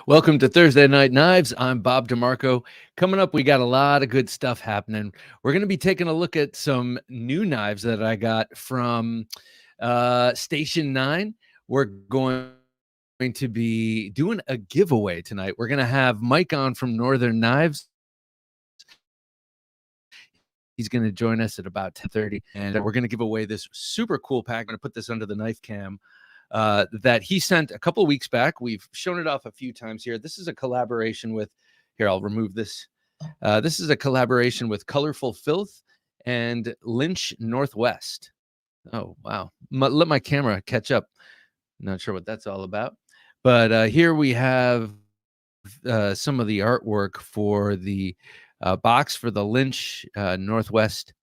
Welcome to Thursday Night Knives. I'm Bob DeMarco. Coming up, we got a lot of good stuff happening. We're going to be taking a look at some new knives that I got from Station 9. We're going to be doing a giveaway tonight. We're going to have Mike on from Northern Knives. He's going to join us at about 10:30, and we're going to give away this super cool pack. I'm going to put this under the knife cam that he sent a couple of weeks back. We've shown it off a few times here. This is a collaboration with, here, I'll remove this. This is a collaboration with Colorful Filth and Lynch Northwest. Oh, wow. Let my camera catch up. Not sure what that's all about. But here we have some of the artwork for the box for the Lynch Northwest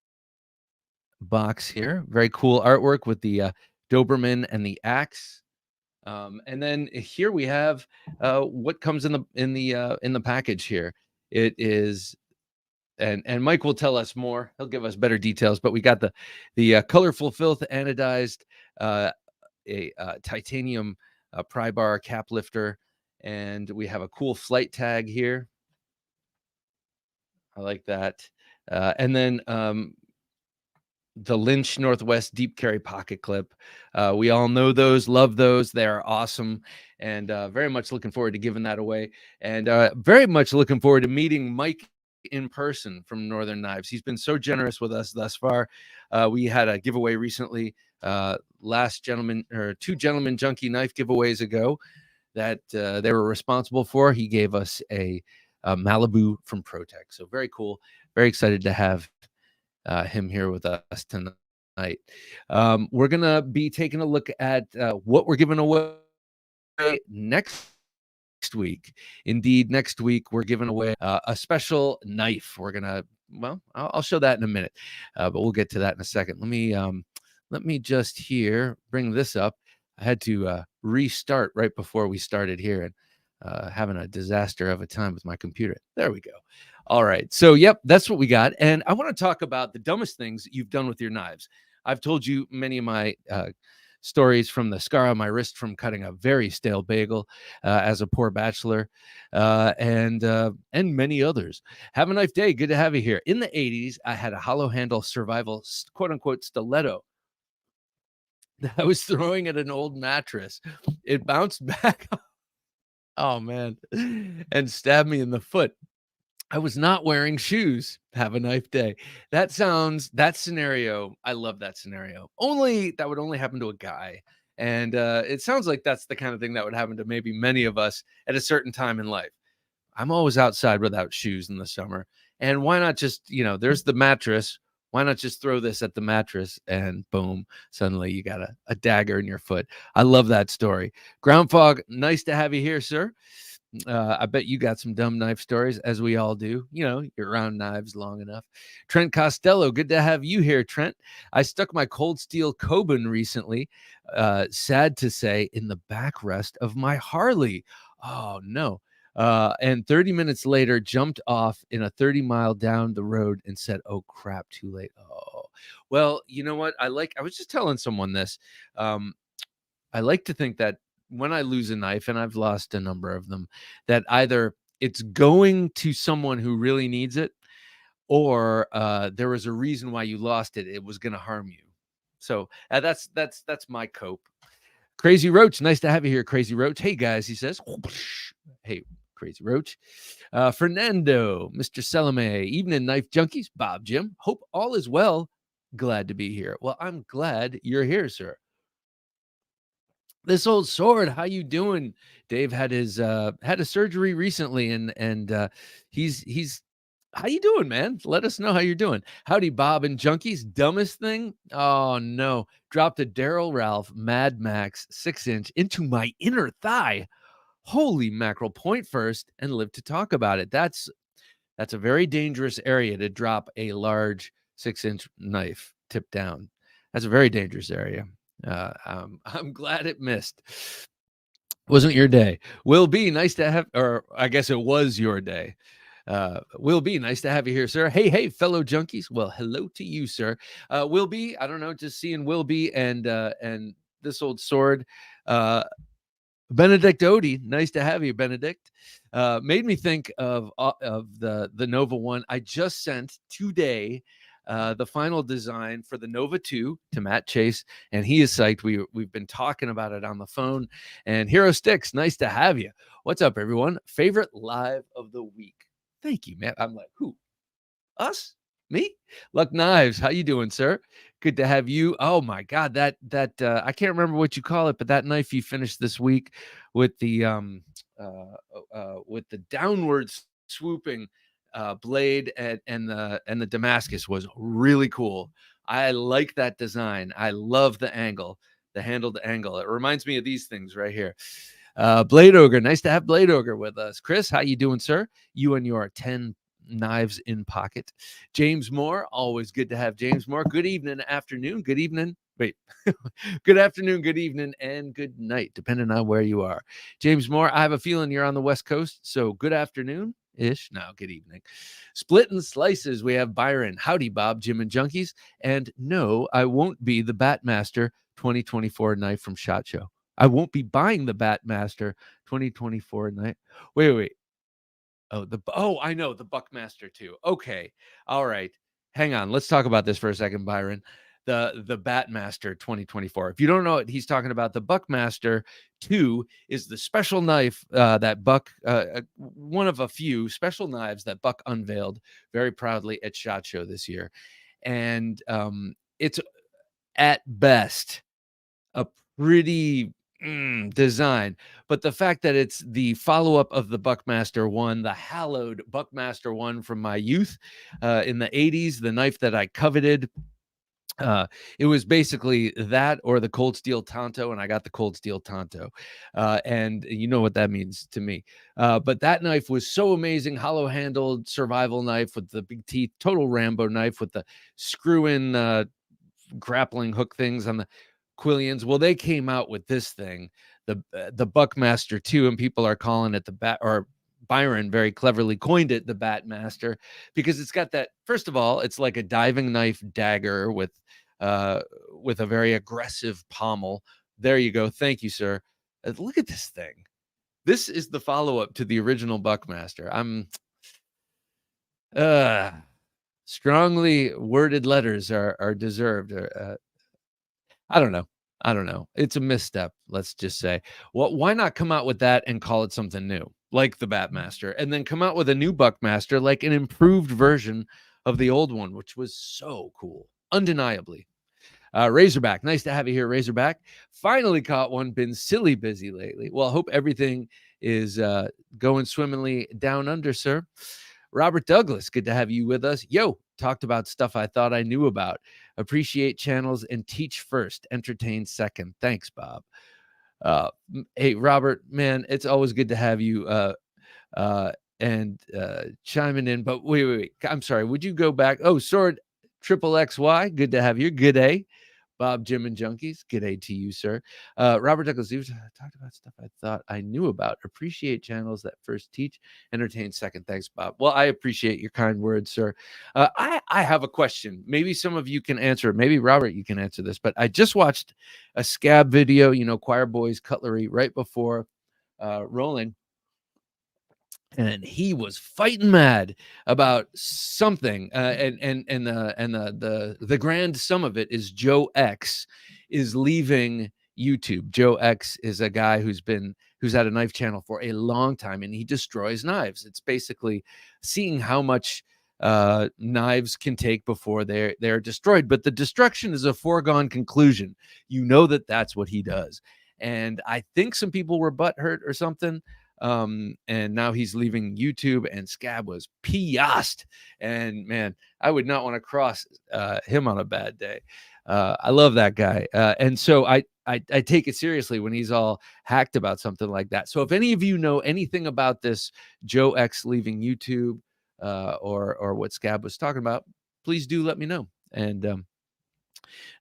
box here. Very cool artwork with the Doberman and the axe. And then here we have what comes in the package here. It is, and Mike will tell us more. He'll give us better details. But we got the Colorful Filth anodized titanium pry bar cap lifter, and we have a cool flight tag here. I like that. And then the Lynch Northwest deep carry pocket clip. We all know those, love those. They are awesome, and very much looking forward to giving that away. And very much looking forward to meeting Mike in person from Northern Knives. He's been so generous with us thus far. We had a giveaway recently, two gentlemen junkie knife giveaways ago that they were responsible for. He gave us a Malibu from ProTech. So very cool. Very excited to have him here with us tonight. We're going to be taking a look at what we're giving away next week. Indeed, next week, we're giving away a special knife. We're going to, well, I'll show that in a minute, but we'll get to that in a second. Let me just here bring this up. I had to restart right before we started here, and having a disaster of a time with my computer. There we go. All right. So, yep, that's what we got. And I want to talk about the dumbest things you've done with your knives. I've told you many of my stories from the scar on my wrist from cutting a very stale bagel as a poor bachelor, and many others. Have a nice day. Good to have you here. In the 80s, I had a hollow handle survival, quote unquote, stiletto that I was throwing at an old mattress. It bounced back. Oh, man. And stabbed me in the foot. I was not wearing shoes. Have a nice day. That scenario, I love that scenario. That would only happen to a guy. And it sounds like that's the kind of thing that would happen to maybe many of us at a certain time in life. I'm always outside without shoes in the summer. And why not just, there's the mattress. Why not just throw this at the mattress and boom, suddenly you got a dagger in your foot. I love that story. Ground Fog, nice to have you here, sir. I bet you got some dumb knife stories, as we all do. You're around knives long enough. Trent Costello, good to have you here, Trent. I stuck my cold steel Coben recently, sad to say, in the backrest of my Harley. Oh, no. And 30 minutes later, jumped off in a 30-mile down the road and said, oh, crap, too late. Oh, well, you know what? I was just telling someone this. I like to think that when I lose a knife, and I've lost a number of them, that either it's going to someone who really needs it, or there was a reason why you lost it. It was going to harm you. So that's my cope. Crazy Roach, nice to have you here, Crazy Roach. Hey guys, he says. Hey, Crazy Roach. Fernando, Mr. Salome, evening knife junkies. Bob, Jim, hope all is well. Glad to be here. Well, I'm glad you're here, sir. This old sword, how you doing? Dave had his had a surgery recently, and he's how you doing, man? Let us know how you're doing. Howdy, Bob and Junkies. Dumbest thing? Oh no, dropped a Daryl Ralph Mad Max 6-inch into my inner thigh. Holy mackerel! Point first and live to talk about it. That's a very dangerous area to drop a large 6-inch knife tip down. That's a very dangerous area. I'm glad it missed. Wasn't your day. Will be nice to have, or I guess it was your day. Will be nice to have you here, sir. Hey, fellow junkies. Well, hello to you, sir. Will be, I don't know, just seeing Will be and this old sword. Benedict Odie, nice to have you, Benedict. Made me think of the Nova one. I just sent today the final design for the Nova 2 to Matt Chase, and he is psyched. We've been talking about it on the phone. And Hero Sticks, nice to have you. What's up, everyone? Favorite live of the week? Thank you, Matt. I'm like, who? Us? Me? Luck Knives, how you doing, sir? Good to have you. Oh my God, that I can't remember what you call it, but that knife you finished this week with the downward swooping blade and the Damascus was really cool. I like that design. I love the angle, the handled angle. It reminds me of these things right here. Blade Ogre, nice to have Blade Ogre with us. Chris, how you doing, sir? You and your 10 knives in pocket. James Moore, always good to have James Moore. Good evening, afternoon, good evening. Wait, good afternoon, good evening, and good night, depending on where you are. James Moore, I have a feeling you're on the West Coast, so good afternoon ish. No, good evening. Split and Slices, we have Byron. Howdy, Bob, Jim, and Junkies. And no, I won't be the Buckmaster 2024 knife from SHOT Show. I won't be buying the Buckmaster 2024 knife. Wait. Oh, I know, the Buckmaster too. Okay. All right. Hang on. Let's talk about this for a second, Byron. The Buckmaster 2024. If you don't know what he's talking about, the Buckmaster 2 is the special knife that Buck, one of a few special knives that Buck unveiled very proudly at SHOT Show this year. And it's at best a pretty design, but the fact that it's the follow-up of the Buckmaster 1, the hallowed Buckmaster 1 from my youth in the 80s, the knife that I coveted, it was basically that or the Cold Steel Tonto, and I got the Cold Steel Tonto, and you know what that means to me. But that knife was so amazing, hollow-handled survival knife with the big teeth, total Rambo knife with the screw-in grappling hook things on the Quillians. Well, they came out with this thing, the Buckmaster 2, and people are calling it the Bat, or Byron very cleverly coined it the Buckmaster, because it's got that. First of all, it's like a diving knife dagger with a very aggressive pommel. There you go. Thank you, sir. Look at this thing. This is the follow-up to the original Buckmaster. I'm strongly worded letters are deserved. I don't know. It's a misstep, let's just say. Well, why not come out with that and call it something new, like the Buckmaster, and then come out with a new Buckmaster, like an improved version of the old one, which was so cool, undeniably. Razorback, nice to have you here, Razorback. Finally caught one. Been silly busy lately. Well, hope everything is going swimmingly down under, sir. Robert Douglas, good to have you with us. Yo, talked about stuff I thought I knew about. Appreciate channels and teach first, entertain second. Thanks, Bob. Hey, Robert, man, it's always good to have you and chiming in. But wait. I'm sorry. Would you go back? Oh, Sword Triple XY, good to have you. Good day. Bob, Jim, and Junkies, good day to you, sir. Robert Douglas, you talked about stuff I thought I knew about. Appreciate channels that first teach, entertain second. Thanks, Bob. Well, I appreciate your kind words, sir. I have a question. Maybe some of you can answer it. Maybe, Robert, you can answer this. But I just watched a scab video, Choir Boys Cutlery, right before rolling. And he was fighting mad about something, and the grand sum of it is Joe X is leaving YouTube. Joe X is a guy who's had a knife channel for a long time, and he destroys knives. It's basically seeing how much knives can take before they're destroyed. But the destruction is a foregone conclusion. You know that's what he does, and I think some people were butthurt or something. And now he's leaving YouTube, and Scab was pissed. And man, I would not want to cross him on a bad day. I love that guy. And so I take it seriously when he's all hacked about something like that. So if any of you know anything about this Joe X leaving YouTube, or what Scab was talking about, please do let me know. And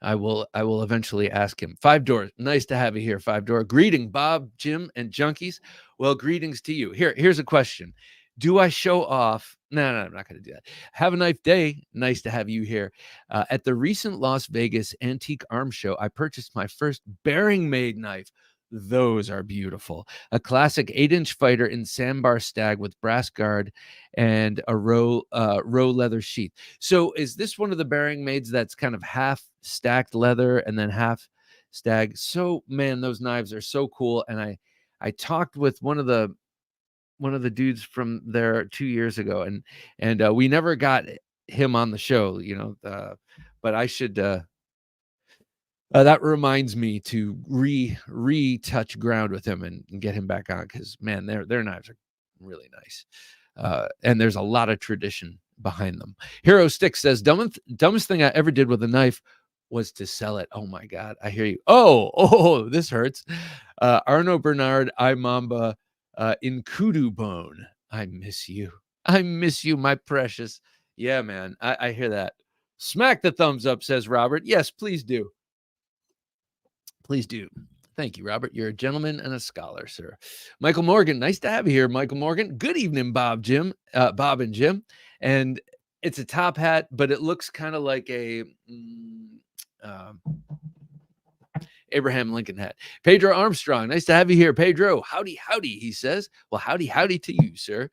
I will eventually ask him. Five Door, nice to have you here, Five Door. Greeting, Bob, Jim, and Junkies. Well, greetings to you. Here's a question. Do I show off? No, I'm not going to do that. Have a nice day. Nice to have you here. At the recent Las Vegas Antique Arms Show, I purchased my first bearing made knife. Those are beautiful. A classic 8-inch fighter in sandbar stag with brass guard and a row leather sheath. So is this one of the bearing maids that's kind of half stacked leather and then half stag? So man, those knives are so cool. And I talked with one of the dudes from there 2 years ago, and we never got him on the show, but I should. That reminds me to retouch ground with him and get him back on, because man, their knives are really nice, and there's a lot of tradition behind them. Hero Stick says, dumbest thing I ever did with a knife was to sell it. Oh my God, I hear you. Oh, this hurts. Arno Bernard, I Mamba, in Kudu Bone. I miss you. I miss you, my precious. Yeah, man, I hear that. Smack the thumbs up, says Robert. Yes, please do. Please do. Thank you, Robert. You're a gentleman and a scholar, sir. Michael Morgan, nice to have you here, Michael Morgan. Good evening, Bob and Jim. And it's a top hat, but it looks kind of like a Abraham Lincoln hat. Pedro Armstrong, nice to have you here. Pedro, howdy, he says. Well, howdy to you, sir.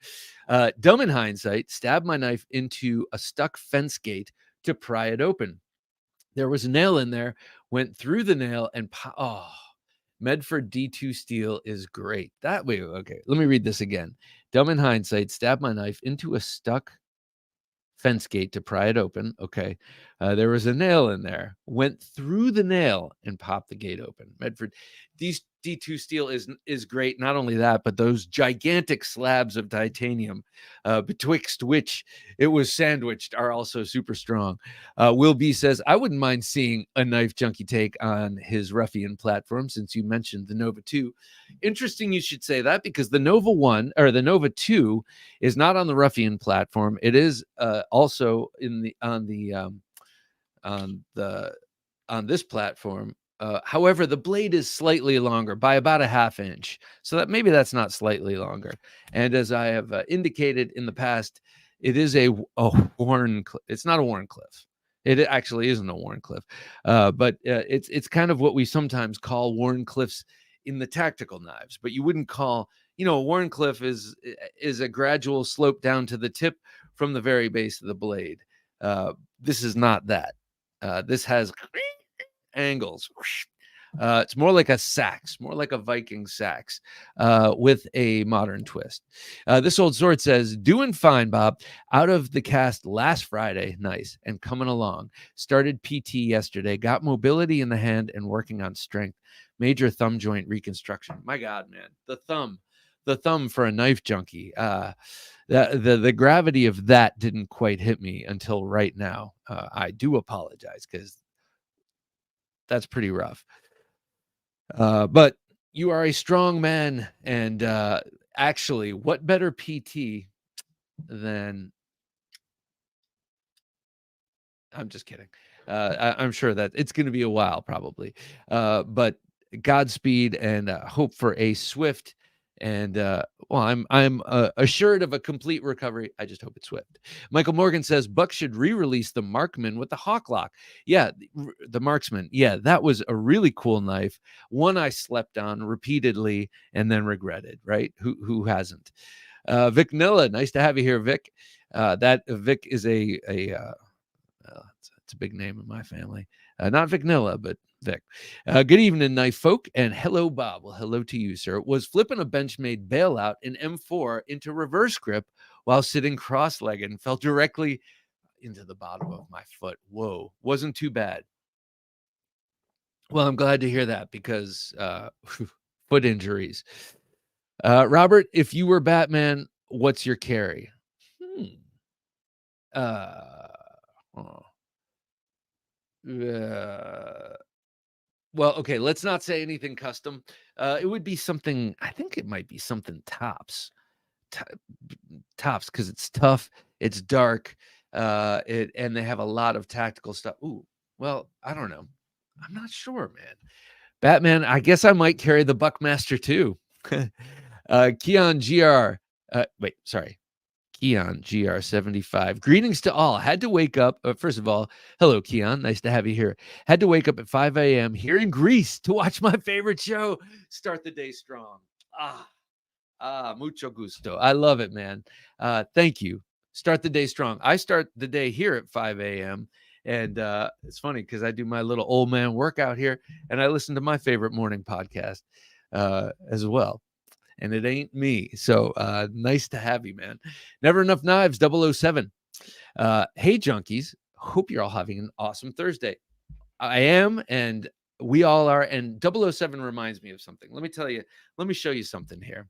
Dumb in hindsight, stabbed my knife into a stuck fence gate to pry it open. There was a nail in there, went through the nail, and Medford D2 steel is great. That way, okay, let me read this again. Dumb in hindsight, stabbed my knife into a stuck fence gate to pry it open. Okay. There was a nail in there, went through the nail and popped the gate open. Medford D2 steel is great. Not only that, but those gigantic slabs of titanium betwixt which it was sandwiched are also super strong. Will B says, I wouldn't mind seeing a Knife Junkie take on his ruffian platform, since you mentioned the Nova 2. Interesting you should say that, because the Nova 1 or the Nova 2 is not on the ruffian platform. It is also on this platform. However, the blade is slightly longer by about a half inch, so that maybe that's not slightly longer. And as I have indicated in the past, it is a Warncliffe. It's not a Warncliffe. It actually isn't a Warncliffe, but it's kind of what we sometimes call Warncliffes in the tactical knives. But you wouldn't call, a Warncliffe is a gradual slope down to the tip from the very base of the blade. This is not that. This has angles. It's more like a sax, more like a Viking sax, with a modern twist. This old sword says, doing fine, Bob. Out of the cast last Friday. Nice. And coming along. Started PT yesterday. Got mobility in the hand and working on strength. Major thumb joint reconstruction. My God, man. The thumb for a knife junkie. The gravity of that didn't quite hit me until right now. I do apologize, because that's pretty rough. But you are a strong man, and actually, what better PT than... I'm just kidding. I'm sure that it's going to be a while, probably. But Godspeed, and hope for a swift and I'm assured of a complete recovery. I just hope it's swift. Michael Morgan says Buck should re-release the Markman with the Hawklock. Yeah, the Marksman. Yeah, that was a really cool knife. One I slept on repeatedly and then regretted. Right? Who hasn't? Vic Nilla, nice to have you here, Vic. That Vic is it's a big name in my family. Not Vic Nilla, but Vic. Good evening, knife folk, and hello, Bob. Well, hello to you, sir. Was flipping a Benchmade bailout in M4 into reverse grip while sitting cross-legged and fell directly into the bottom of my foot. Whoa, wasn't too bad. Well, I'm glad to hear that, because foot injuries. Robert, if you were Batman, what's your carry? Well, okay, let's not say anything custom. It would be something, I think it might be something Tops, because it's tough, it's dark, and they have a lot of tactical stuff. Ooh, well, I don't know. I'm not sure, man. Batman, I guess I might carry the Buckmaster too. Keon GR. Wait, sorry. Keon GR75. Greetings to all. Had to wake up. First of all, hello, Keon. Nice to have you here. Had to wake up at 5 a.m. here in Greece to watch my favorite show start the day strong. Mucho gusto. I love it, man. Thank you. Start the day strong. I start the day here at 5 a.m. And it's funny because I do my little old man workout here and I listen to my favorite morning podcast as well. And it ain't me. So nice to have you, man. Never Enough Knives 007. Hey, junkies. Hope you're all having an awesome Thursday. I am, and we all are. And 007 reminds me of something. Let me show you something here.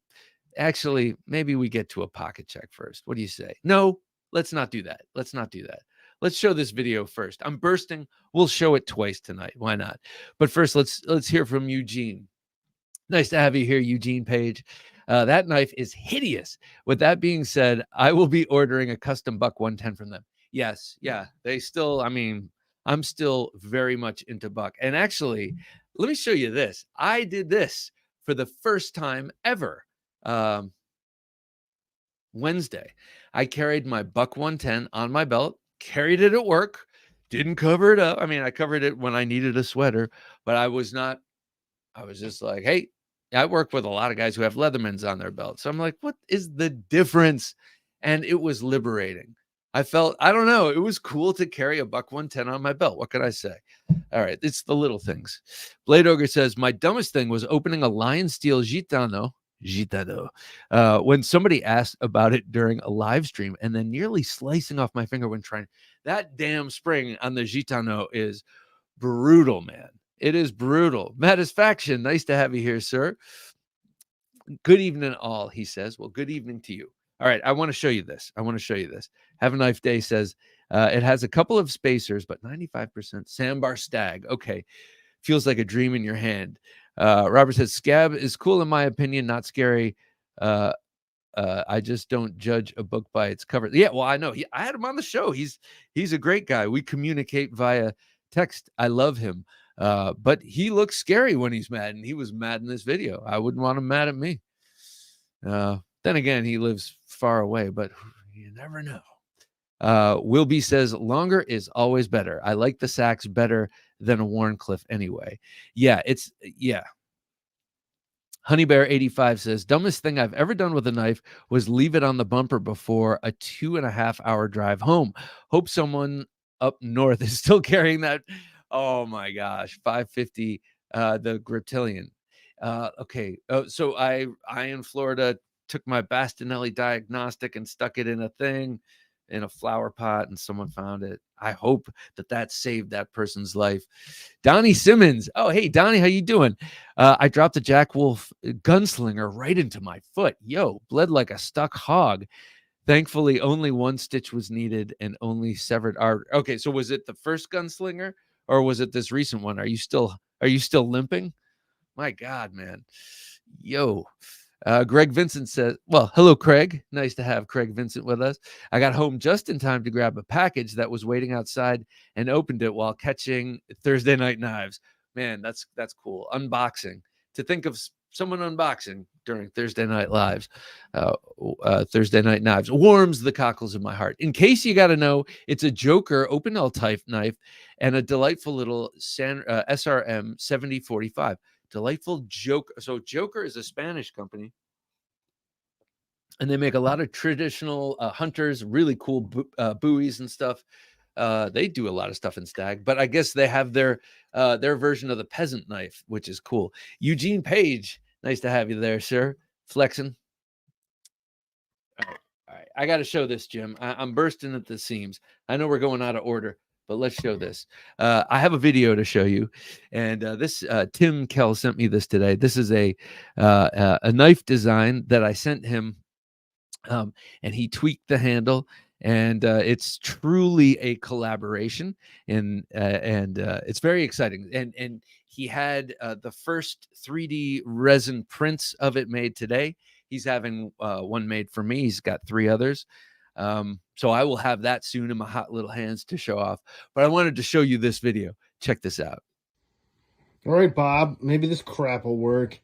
Actually, maybe we get to a pocket check first. What do you say? No, let's not do that. Let's show this video first. I'm bursting. We'll show it twice tonight. Why not? But first, let's hear from Eugene. Nice to have you here, Eugene Page. That knife is hideous. With that being said, I will be ordering a custom Buck 110 from them. Yes, yeah. They still, I mean, I'm still very much into Buck. And actually, let me show you this. I did this for the first time ever. Wednesday, I carried my Buck 110 on my belt, carried it at work, didn't cover it up. I mean, I covered it when I needed a sweater, but I was just like, hey, I work with a lot of guys who have Leathermans on their belt. So I'm like, what is the difference? And it was liberating. I don't know. It was cool to carry a Buck 110 on my belt. What could I say? All right. It's the little things. Blade Ogre says, my dumbest thing was opening a lion steel Gitano, when somebody asked about it during a live stream and then nearly slicing off my finger when trying. That damn spring on the Gitano is brutal, man. It is brutal. Matisfaction, nice to have you here, sir. Good evening, all, he says. Well, good evening to you. All right, I want to show you this. Have a Knife Day says, it has a couple of spacers, but 95% Sandbar Stag. Okay, feels like a dream in your hand. Robert says, Scab is cool in my opinion, not scary. I just don't judge a book by its cover. Yeah, well, I know. I had him on the show. He's a great guy. We communicate via text. I love him. But he looks scary when he's mad, and he was mad in this video. I wouldn't want him mad at me. Then again, he lives far away, but you never know. Wilby says, longer is always better. I like the sacks better than a Warncliffe anyway. Yeah. Honeybear85 says, dumbest thing I've ever done with a knife was leave it on the bumper before a 2.5 hour drive home. Hope someone up north is still carrying that. Oh my gosh, 550, the Griptilian. Okay, so I in Florida took my Bastinelli diagnostic and stuck it in a thing, in a flower pot, and someone found it. I hope that saved that person's life. Donnie Simmons. Oh, hey, Donnie, how you doing? I dropped a Jack Wolf gunslinger right into my foot. Yo, bled like a stuck hog. Thankfully, only one stitch was needed and only severed artery. Okay, so was it the first gunslinger or was it this recent one? Are you still limping? My God, man. Yo. Greg Vincent says, well, hello, Craig. Nice to have Craig Vincent with us. I got home just in time to grab a package that was waiting outside and opened it while catching Thursday Night Knives. Man, that's cool. Unboxing. To think of someone unboxing during Thursday Night Lives, Thursday Night Knives warms the cockles of my heart. In case you got to know, it's a Joker open L type knife and a delightful little SRM 7045. Delightful Joker. So Joker is a Spanish company, and they make a lot of traditional hunters, really cool buoys and stuff. They do a lot of stuff in Stag, but I guess they have their version of the peasant knife, which is cool. Eugene Page, nice to have you there, sir. Flexing. All right. I got to show this, Jim. I'm bursting at the seams. I know we're going out of order, but let's show this. I have a video to show you, and this Tim Kell sent me this today. This is a knife design that I sent him, and he tweaked the handle, and it's truly a collaboration, and it's very exciting. And he had the first 3D resin prints of it made today. He's having one made for me. He's got 3 others. So I will have that soon in my hot little hands to show off. But I wanted to show you this video. Check this out. All right, Bob. Maybe this crap will work.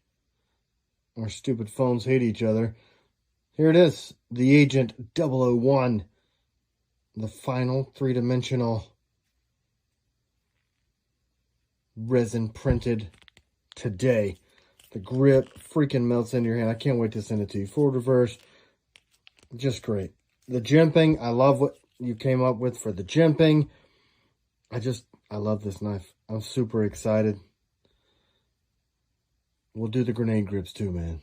Our stupid phones hate each other. Here it is, the Agent 001, the final three-dimensional resin printed today. The grip freaking melts in your hand. I can't wait to send it to you. Forward, reverse, just great. The jimping, I love what you came up with for the jimping. I love this knife. I'm super excited. We'll do the grenade grips too, man.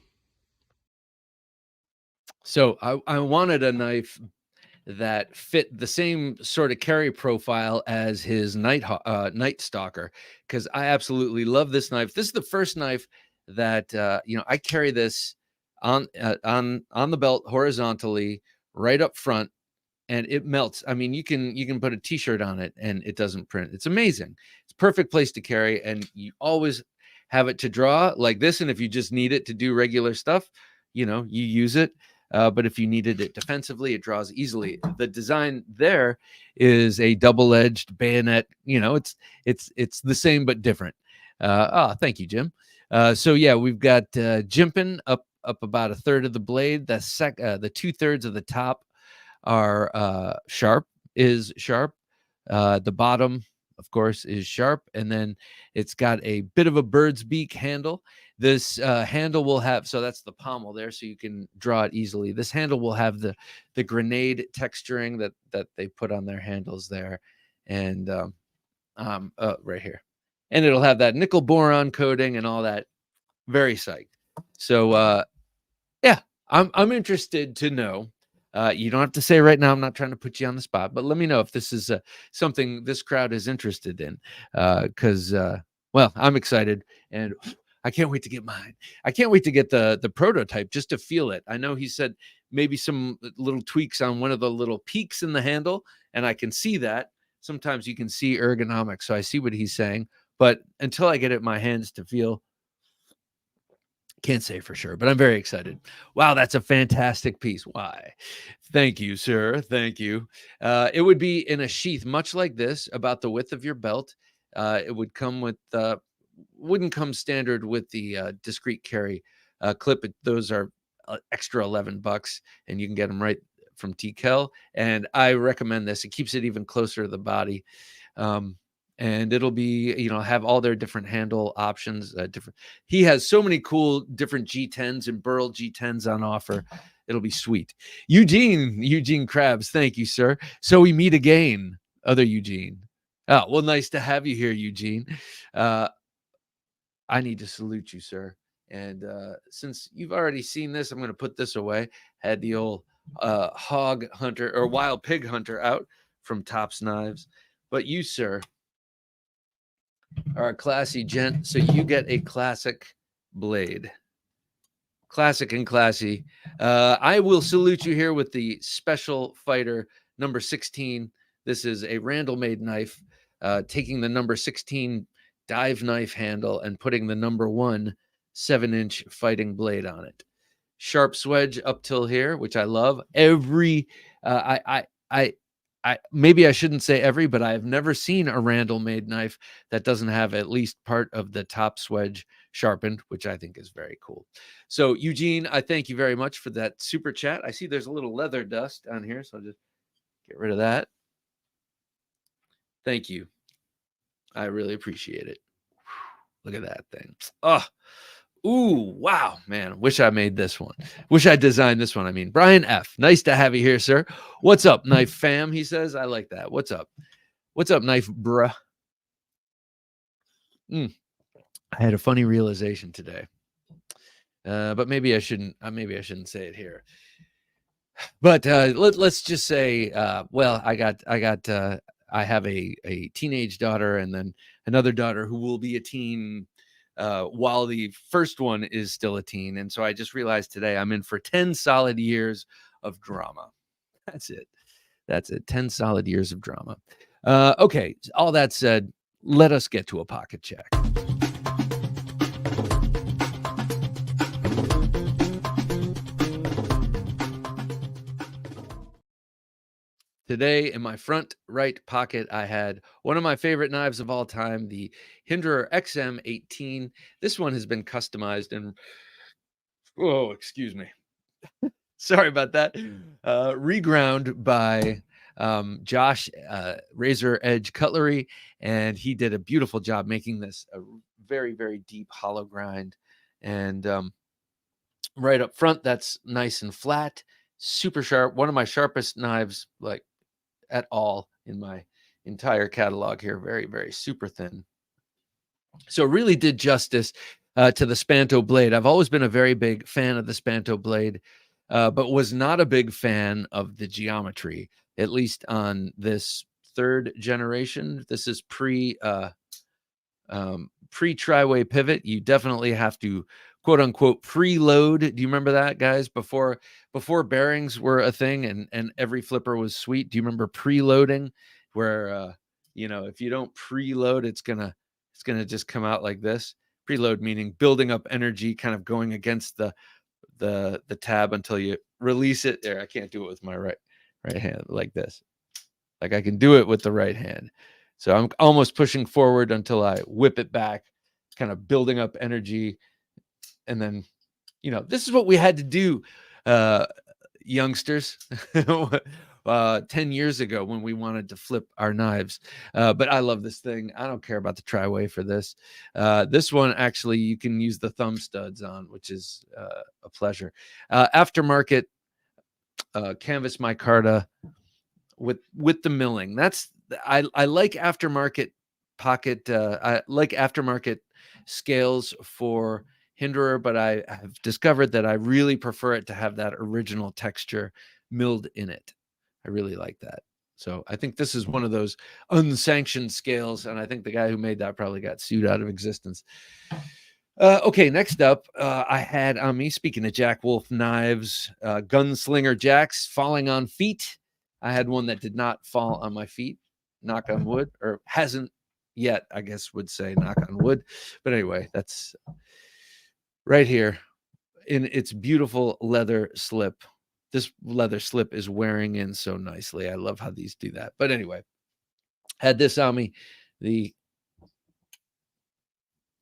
So I wanted a knife that fit the same sort of carry profile as his Night Stalker, because I absolutely love this knife. This is the first knife that I carry this on the belt horizontally right up front, and it melts. I mean, you can put a t-shirt on it and it doesn't print. It's amazing. It's a perfect place to carry, and you always have it to draw like this. And if you just need it to do regular stuff, you use it. But if you needed it defensively, it draws easily. The design there is a double-edged bayonet. It's the same but different. Thank you, Jim. So yeah, we've got jimping up about a third of the blade. The 2/3 of the top are sharp. The bottom, of course, is sharp, and then it's got a bit of a bird's beak handle. This handle will have, so that's the pommel there, so you can draw it easily. This handle will have the grenade texturing that they put on their handles there, and right here, and it'll have that nickel boron coating and all that. Very psyched. So yeah, I'm interested to know. You don't have to say right now. I'm not trying to put you on the spot, but let me know if this is something this crowd is interested in. Because well, I'm excited, and I can't wait to get mine. I can't wait to get the prototype just to feel it. I know he said maybe some little tweaks on one of the little peaks in the handle, and I can see that. Sometimes you can see ergonomics, so I see what he's saying. But until I get it in my hands to feel, can't say for sure, but I'm very excited. Wow, that's a fantastic piece. Why? Thank you, sir. Thank you. It would be in a sheath, much like this, about the width of your belt. It would come with, wouldn't come standard with the discreet carry clip. Those are extra $11, and you can get them right from TKL. And I recommend this. It keeps it even closer to the body. And it'll be, have all their different handle options. He has so many cool different G10s and Burl G10s on offer. It'll be sweet. Eugene Krabs, thank you, sir. So we meet again, other Eugene. Oh, well, nice to have you here, Eugene. I need to salute you, sir. And since you've already seen this, I'm going to put this away. Had the old hog hunter or wild pig hunter out from Tops Knives. But you, sir, are a classy gent, so you get a classic blade. Classic and classy. I will salute you here with the Special Fighter number 16. This is a Randall-made knife, taking the number 16 dive knife handle and putting the number 1 7-inch fighting blade on it. Sharp swedge up till here, which I love. Maybe I shouldn't say every, but I have never seen a Randall-made knife that doesn't have at least part of the top swedge sharpened, which I think is very cool. So, Eugene, I thank you very much for that super chat. I see there's a little leather dust on here, so I'll just get rid of that. Thank you. I really appreciate it. Look at that thing. Oh, ooh, wow, man. Wish I made this one. Wish I designed this one. I mean, Brian F. Nice to have you here, sir. What's up, knife fam? He says. I like that. What's up? What's up, knife bruh? I had a funny realization today. But maybe I shouldn't say it here. But let's just say, well, I have a teenage daughter and then another daughter who will be a teen while the first one is still a teen. And so I just realized today I'm in for 10 solid years of drama. That's it. 10 solid years of drama. Okay. All that said, let us get to a pocket check. Today, in my front right pocket, I had one of my favorite knives of all time, the Hinderer XM18. This one has been customized and, excuse me, Sorry about that. Reground by Josh, Razor Edge Cutlery, and he did a beautiful job making this a very, very deep hollow grind. And right up front, that's nice and flat, super sharp. One of my sharpest knives, like at all in my entire catalog here. Very, very super thin. So really did justice to the Spanto blade. I've always been a very big fan of the Spanto blade, but was not a big fan of the geometry, at least on this third generation. This is pre tri-way pivot. You definitely have to quote unquote preload. Do you remember that, guys? Before bearings were a thing and every flipper was sweet. Do you remember preloading, where if you don't preload, it's gonna just come out like this? Preload meaning building up energy, kind of going against the tab until you release it. There, I can't do it with my right hand like this. Like I can do it with the right hand. So I'm almost pushing forward until I whip it back, kind of building up energy. And then, this is what we had to do, youngsters, 10 years ago when we wanted to flip our knives. But I love this thing. I don't care about the tri-way for this. This one, actually, you can use the thumb studs on, which is a pleasure. Aftermarket canvas micarta with the milling. I like aftermarket pocket. I like aftermarket scales for Hinderer, but I have discovered that I really prefer it to have that original texture milled in it. I really like that. So I think this is one of those unsanctioned scales, and I think the guy who made that probably got sued out of existence. Okay, next up, I had on me, speaking of Jack Wolf knives, Gunslinger Jacks falling on feet. I had one that did not fall on my feet, knock on wood, or hasn't yet, I guess would say, knock on wood. But anyway, that's right here in its beautiful leather slip. This leather slip is wearing in so nicely. I love how these do that. But anyway, had this on me, the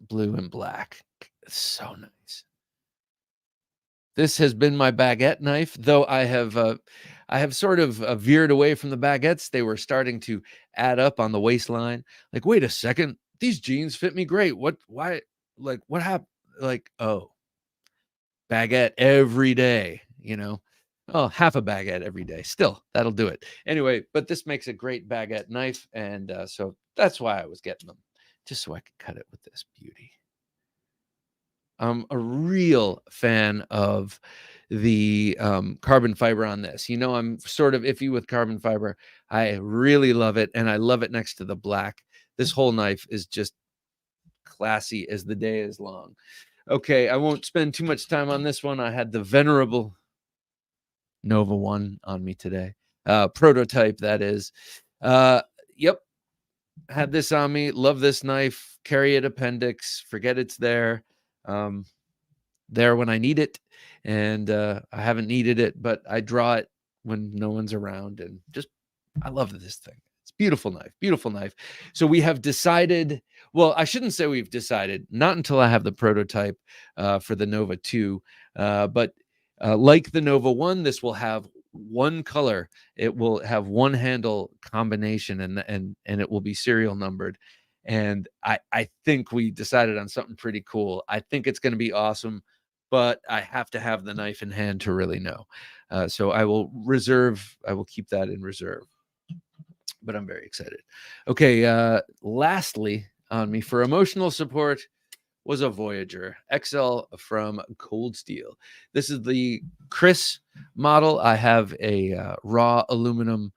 blue and black. So nice. This has been my baguette knife, though I have sort of veered away from the baguettes. They were starting to add up on the waistline. Like, wait a second, these jeans fit me great. Why? Like, what happened? Like, oh, baguette every day, Oh, half a baguette every day. Still, that'll do it. Anyway, but this makes a great baguette knife. And so that's why I was getting them, just so I could cut it with this beauty. I'm a real fan of the carbon fiber on this. I'm sort of iffy with carbon fiber. I really love it, and I love it next to the black. This whole knife is just classy as the day is long. Okay, I won't spend too much time on this one. I had the venerable Nova 1 on me today. Prototype, that is. Yep, had this on me. Love this knife. Carry it appendix. Forget it's there. There when I need it, and I haven't needed it, but I draw it when no one's around, and just I love this thing. It's beautiful knife. So we have decided, well, I shouldn't say we've decided, not until I have the prototype for the Nova 2, but like the Nova 1, this will have one color. It will have one handle combination, and it will be serial numbered. And I think we decided on something pretty cool. I think it's going to be awesome, but I have to have the knife in hand to really know. So I will keep that in reserve, but I'm very excited. Okay. Lastly on me for emotional support was a Voyager XL from Cold Steel. This is the Chris model. I have a raw aluminum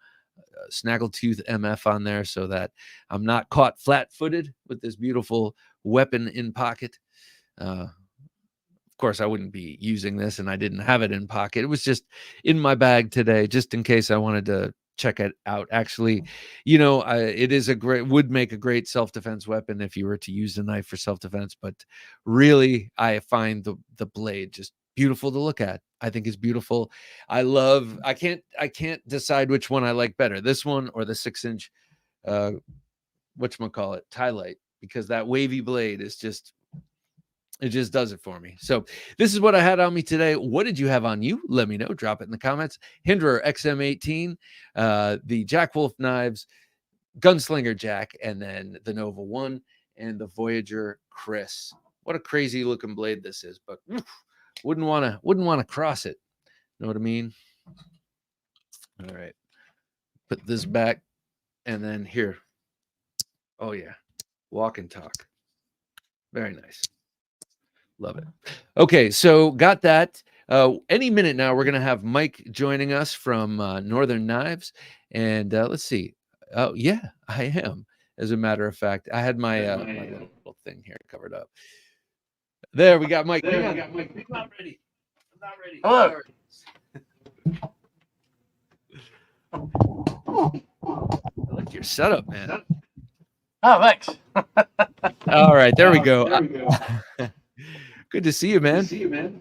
snaggletooth MF on there so that I'm not caught flat-footed with this beautiful weapon in pocket. Of course, I wouldn't be using this, and I didn't have it in pocket. It was just in my bag today, just in case I wanted to check it out. Actually, it would make a great self-defense weapon if you were to use a knife for self-defense. But really, I find the blade just beautiful to look at. I think it's beautiful. I can't decide which one I like better, this one or the 6-inch whatchamacallit, tie light, because that wavy blade is just It just does it for me. So this is what I had on me today. What did you have on you? Let me know. Drop it in the comments. Hinderer XM18, the Jack Wolf knives, Gunslinger Jack, and then the Nova 1 and the Voyager Chris. What a crazy looking blade this is, but wouldn't want to cross it. Know what I mean? All right. Put this back and then here. Oh yeah. Walk and talk. Very nice. Love it. Okay, so got that. Any minute now, we're going to have Mike joining us from Northern Knives. And let's see. Oh, yeah, I am. As a matter of fact, I had my, my little thing here covered up. There, we got Mike. Hang on. I'm not ready. I'm not ready. Hello. I like your setup, man. Oh, thanks. All right, there we go. Good to see you, man.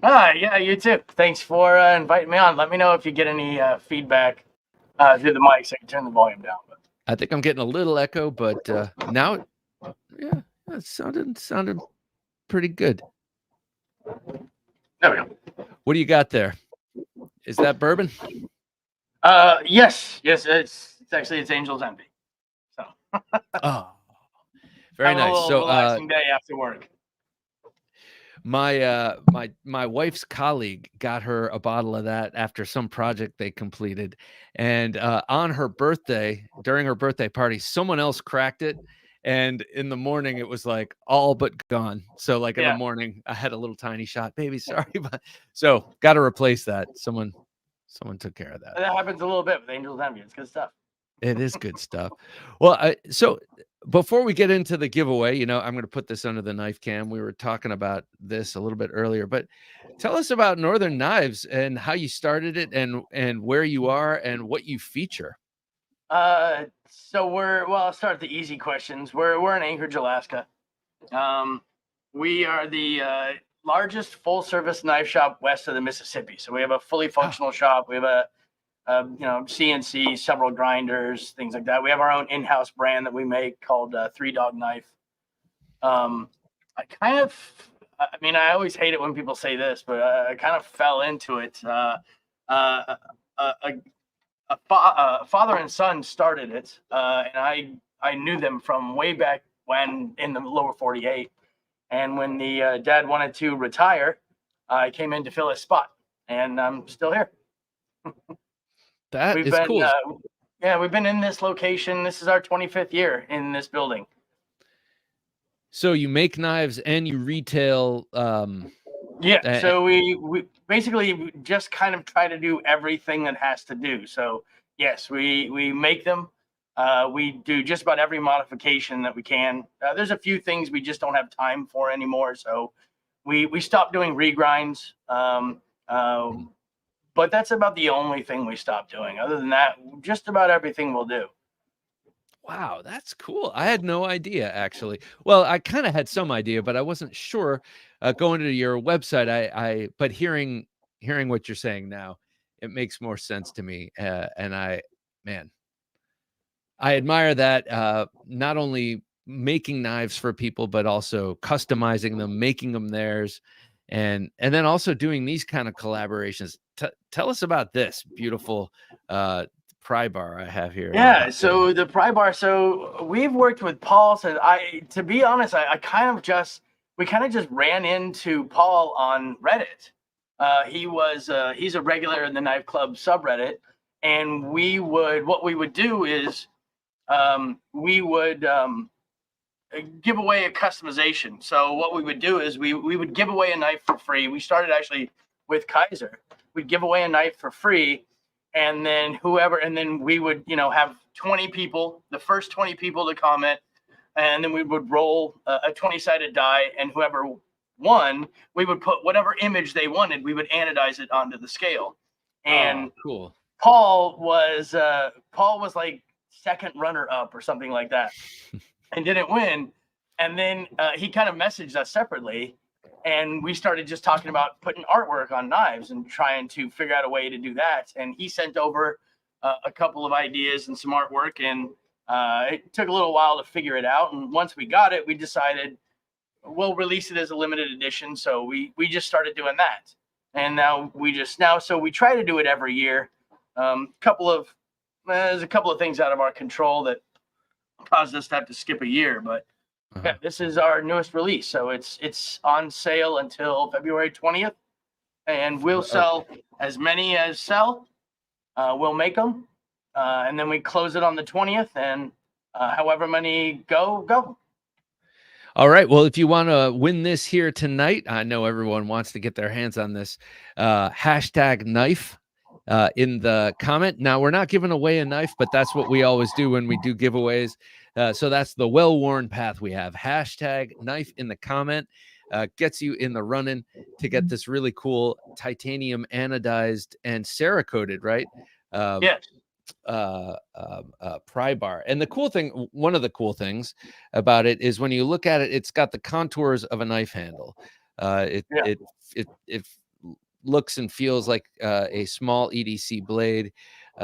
Yeah, you too. Thanks for inviting me on. Let me know if you get any feedback through the mic so I can turn the volume down. I think I'm getting a little echo, but now, yeah, it sounded pretty good. There we go. What do you got there? Is that bourbon? Yes, it's Angel's Envy. So. Oh, very nice. So relaxing day after work. My wife's colleague got her a bottle of that after some project they completed, and on her birthday, during her birthday party, someone else cracked it, and in the morning it was like all but gone. So like in the morning, I had a little tiny shot. Baby, sorry, but so got to replace that. Someone took care of that. That happens a little bit with Angel's Envy. It's good stuff. It is good stuff. Well, so before we get into the giveaway, I'm going to put this under the knife cam. We were talking about this a little bit earlier, but tell us about Northern Knives and how you started it and where you are and what you feature. So I'll start with the easy questions. We're in Anchorage, Alaska. We are the largest full service knife shop west of the Mississippi. So we have a fully functional shop. We have a CNC, several grinders, things like that. We have our own in-house brand that we make called Three Dog Knife. I always hate it when people say this, but I kind of fell into it. A father and son started it, and I knew them from way back when in the lower 48. And when the dad wanted to retire, I came in to fill his spot, and I'm still here. That is cool. We've been in this location. This is our 25th year in this building. So you make knives and you retail. So we basically just kind of try to do everything that has to do. So yes, we make them. We do just about every modification that we can. There's a few things we just don't have time for anymore. So we stopped doing regrinds. But that's about the only thing we stopped doing. Other than that, just about everything we'll do. Wow, that's cool. I had no idea, actually. Well, I kind of had some idea, but I wasn't sure. Going to your website, but hearing what you're saying now, it makes more sense to me. And I admire that. Not only making knives for people, but also customizing them, making them theirs, and then also doing these kind of collaborations. Tell us about this beautiful pry bar I have here. Yeah, so the pry bar. So we've worked with Paul. So to be honest, we kind of just ran into Paul on Reddit. He's a regular in the Knife Club subreddit, and what we would do is we would give away a customization. So what we would do is we would give away a knife for free. We started actually with Kaiser. We'd give away a knife for free, and then we would, have 20 people, the first 20 people to comment, and then we would roll a 20-sided die, and whoever won, we would put whatever image they wanted, we would anodize it onto the scale. And cool. Paul was like second runner up or something like that and didn't win. And then he kind of messaged us separately, and we started just talking about putting artwork on knives and trying to figure out a way to do that. And he sent over a couple of ideas and some artwork, and it took a little while to figure it out. And once we got it, we decided we'll release it as a limited edition. So we just started doing that, and now so we try to do it every year. There's a couple of things out of our control that caused us to have to skip a year, but yeah, this is our newest release. So it's on sale until February 20th, and we'll sell as many as sell. We'll make them, and then we close it on the 20th, and however many go. All right. Well, if you want to win this here tonight, I know everyone wants to get their hands on this. Hashtag knife in the comment. Now, we're not giving away a knife, but that's what we always do when we do giveaways. So that's the well-worn path we have. Hashtag knife in the comment gets you in the running to get this really cool titanium anodized and Cerakoted, right? Yes. Pry bar. And the cool thing, one of the cool things about it is when you look at it, it's got the contours of a knife handle. It looks and feels like a small EDC blade.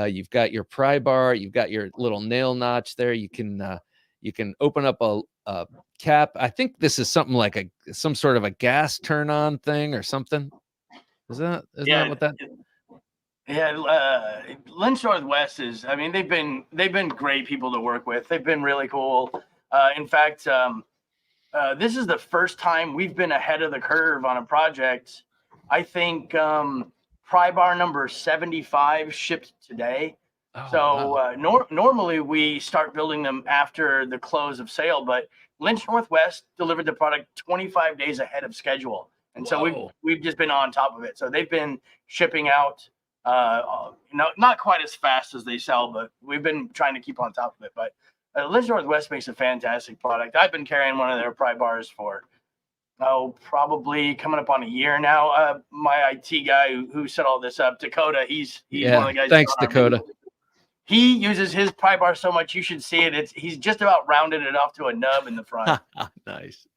You've got your pry bar, you've got your little nail notch there. You can open up a cap. I think this is something like some sort of a gas turn on thing or something. Isn't that what that? Yeah, Lynch Northwest is. I mean, they've been great people to work with. They've been really cool. In fact, this is the first time we've been ahead of the curve on a project. I think pry bar number 75 shipped today. Oh, so wow. Normally we start building them after the close of sale, but Lynch Northwest delivered the product 25 days ahead of schedule, and so we've just been on top of it. So they've been shipping out. Not quite as fast as they sell, but we've been trying to keep on top of it. But Lynch Northwest makes a fantastic product. I've been carrying one of their pry bars for probably coming up on a year now. My IT guy who set all this up, Dakota, he's one of the guys. Thanks, Dakota. He uses his pry bar so much, you should see it. He's just about rounded it off to a nub in the front. Nice.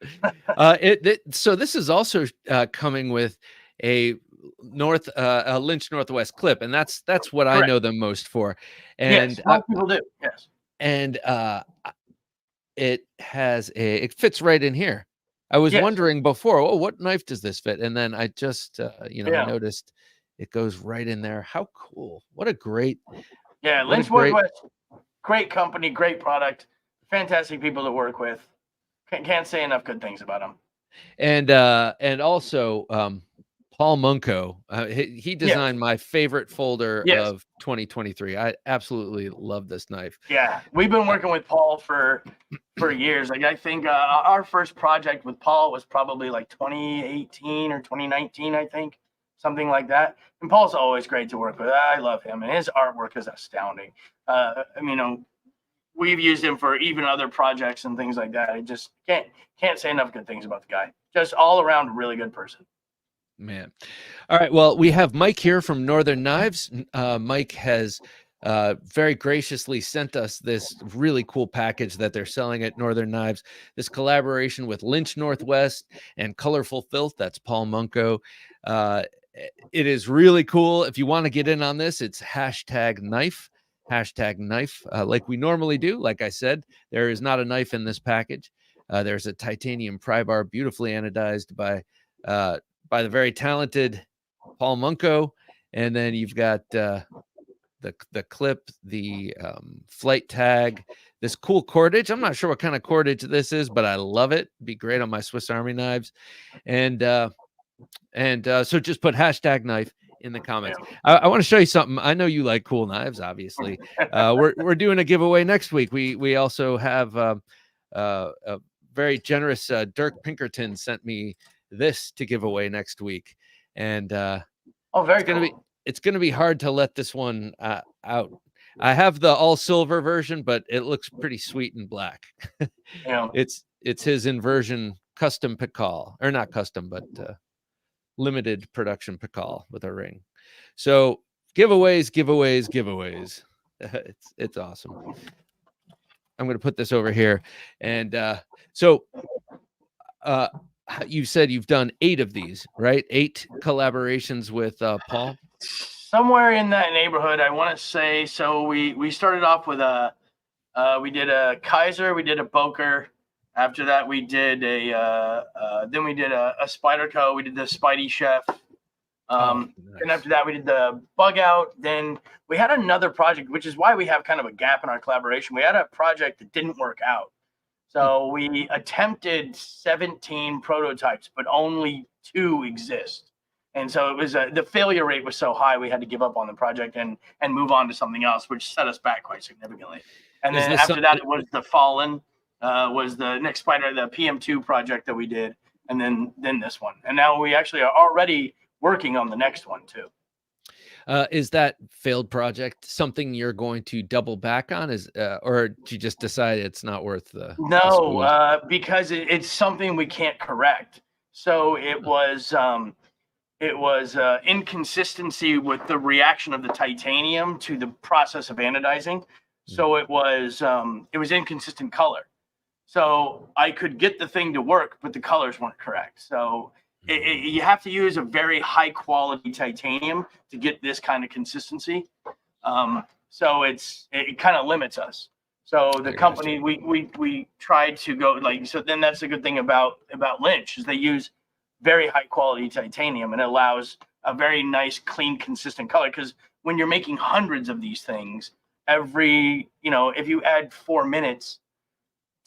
So this is also coming with a Lynch Northwest clip, and that's what Correct. I know them most for. And yes, most people do. Yes. And it fits right in here. I was wondering before, what knife does this fit? And then I just I noticed it goes right in there. How cool. What a great Lynch Northwest, great company, great product, fantastic people to work with. Can't say enough good things about them. And also Paul Munko, he designed my favorite folder of 2023. I absolutely love this knife. Yeah, we've been working with Paul for years. Like I think our first project with Paul was probably like 2018 or 2019, I think, something like that. And Paul's always great to work with. I love him, and his artwork is astounding. We've used him for even other projects and things like that. I just can't say enough good things about the guy. Just all around really good person. Man. All right. Well, we have Mike here from Northern Knives. Mike has very graciously sent us this really cool package that they're selling at Northern Knives. This collaboration with Lynch Northwest and Colorful Filth. That's Paul Munko. It is really cool. If you want to get in on this, it's hashtag knife. Like we normally do. Like I said, there is not a knife in this package. There's a titanium pry bar, beautifully anodized by the very talented Paul Munko, and then you've got the clip, the flight tag, this cool cordage. I'm not sure what kind of cordage this is, but I love it. It'd be great on my Swiss Army knives, and so just put hashtag knife in the comments. I want to show you something. I know you like cool knives, obviously. We're doing a giveaway next week. We also have a very generous Dirk Pinkerton sent me this to give away next week, and it's gonna be hard to let this one out. I have the all silver version, but it looks pretty sweet in black. It's his inversion custom Pikal, or not custom, but limited production Pikal with a ring. So giveaways. It's awesome. I'm gonna put this over here, and you said you've done 8 of these, right? 8 collaborations with Paul. Somewhere in that neighborhood, I want to say. So we started off with we did a Kaiser, we did a Boker, After that, we did a Spyderco. We did the Spidey Chef. Nice. And after that, we did the Bug Out. Then we had another project, which is why we have kind of a gap in our collaboration. We had a project that didn't work out. So we attempted 17 prototypes, but only 2 exist. And so it was the failure rate was so high, we had to give up on the project and move on to something else, which set us back quite significantly. And then after that, it was the Fallen, was the next Spider, the PM2 project that we did, and then this one. And now we actually are already working on the next one too. Is that failed project something you're going to double back on? Or did you just decide it's not worth the because it's something we can't correct. So it was inconsistency with the reaction of the titanium to the process of anodizing. So it was inconsistent color. So I could get the thing to work, but the colors weren't correct. So you have to use a very high quality titanium to get this kind of consistency. So it kind of limits us. So the company, we tried to go so then that's the good thing about Lynch is they use very high quality titanium, and it allows a very nice, clean, consistent color. Because when you're making hundreds of these things, if you add 4 minutes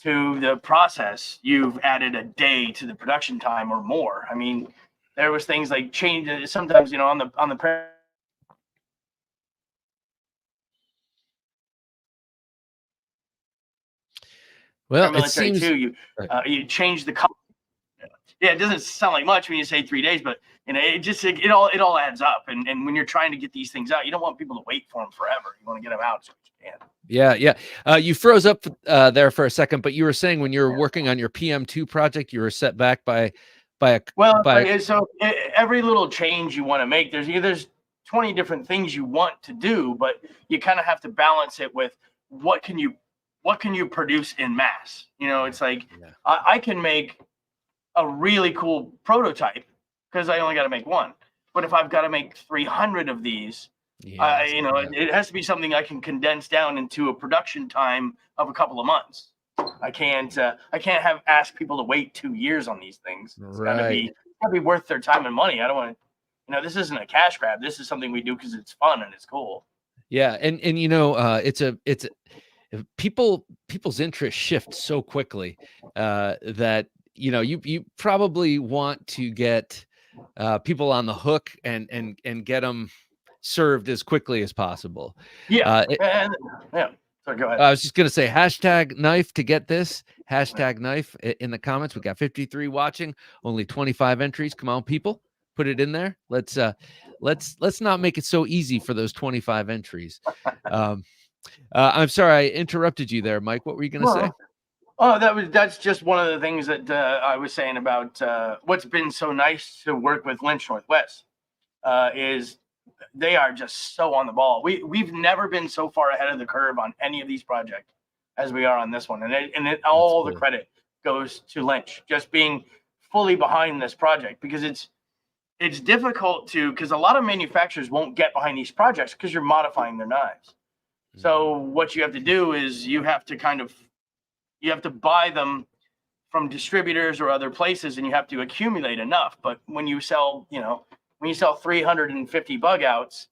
to the process, you've added a day to the production time or more. I mean, there was things like change sometimes, on the it seems too, you change the color. Yeah, it doesn't sound like much when you say 3 days, but it all adds up. And when you're trying to get these things out, you don't want people to wait for them forever. You want to get them out as soon as you can. Yeah. You froze up there for a second, but you were saying when you were working on your PM2 project, you were set back so every little change you want to make, there's 20 different things you want to do, but you kind of have to balance it with what can you produce in mass? It's like I can make a really cool prototype because I only got to make one. But if I've got to make 300 of these, it has to be something I can condense down into a production time of a couple of months. I can't ask people to wait 2 years on these things. It's gotta be worth their time and money. I don't want to, this isn't a cash grab. This is something we do because it's fun and it's cool. Yeah. And it's people's interests shift so quickly that, you probably want to get people on the hook and get them served as quickly as possible. Yeah. So go ahead. I was just going to say #knife to get this #knife in the comments. We got 53 watching, only 25 entries. Come on, people, put it in there. Let's not make it so easy for those 25 entries. I'm sorry I interrupted you there, Mike. What were you going to say? Oh, that's just one of the things that I was saying about what's been so nice to work with Lynch Northwest is they are just so on the ball. We've never been so far ahead of the curve on any of these projects as we are on this one, and all the credit goes to Lynch just being fully behind this project because it's difficult because a lot of manufacturers won't get behind these projects because you're modifying their knives. So what you have to do is you have to buy them from distributors or other places, and you have to accumulate enough. But when you sell 350 bug outs,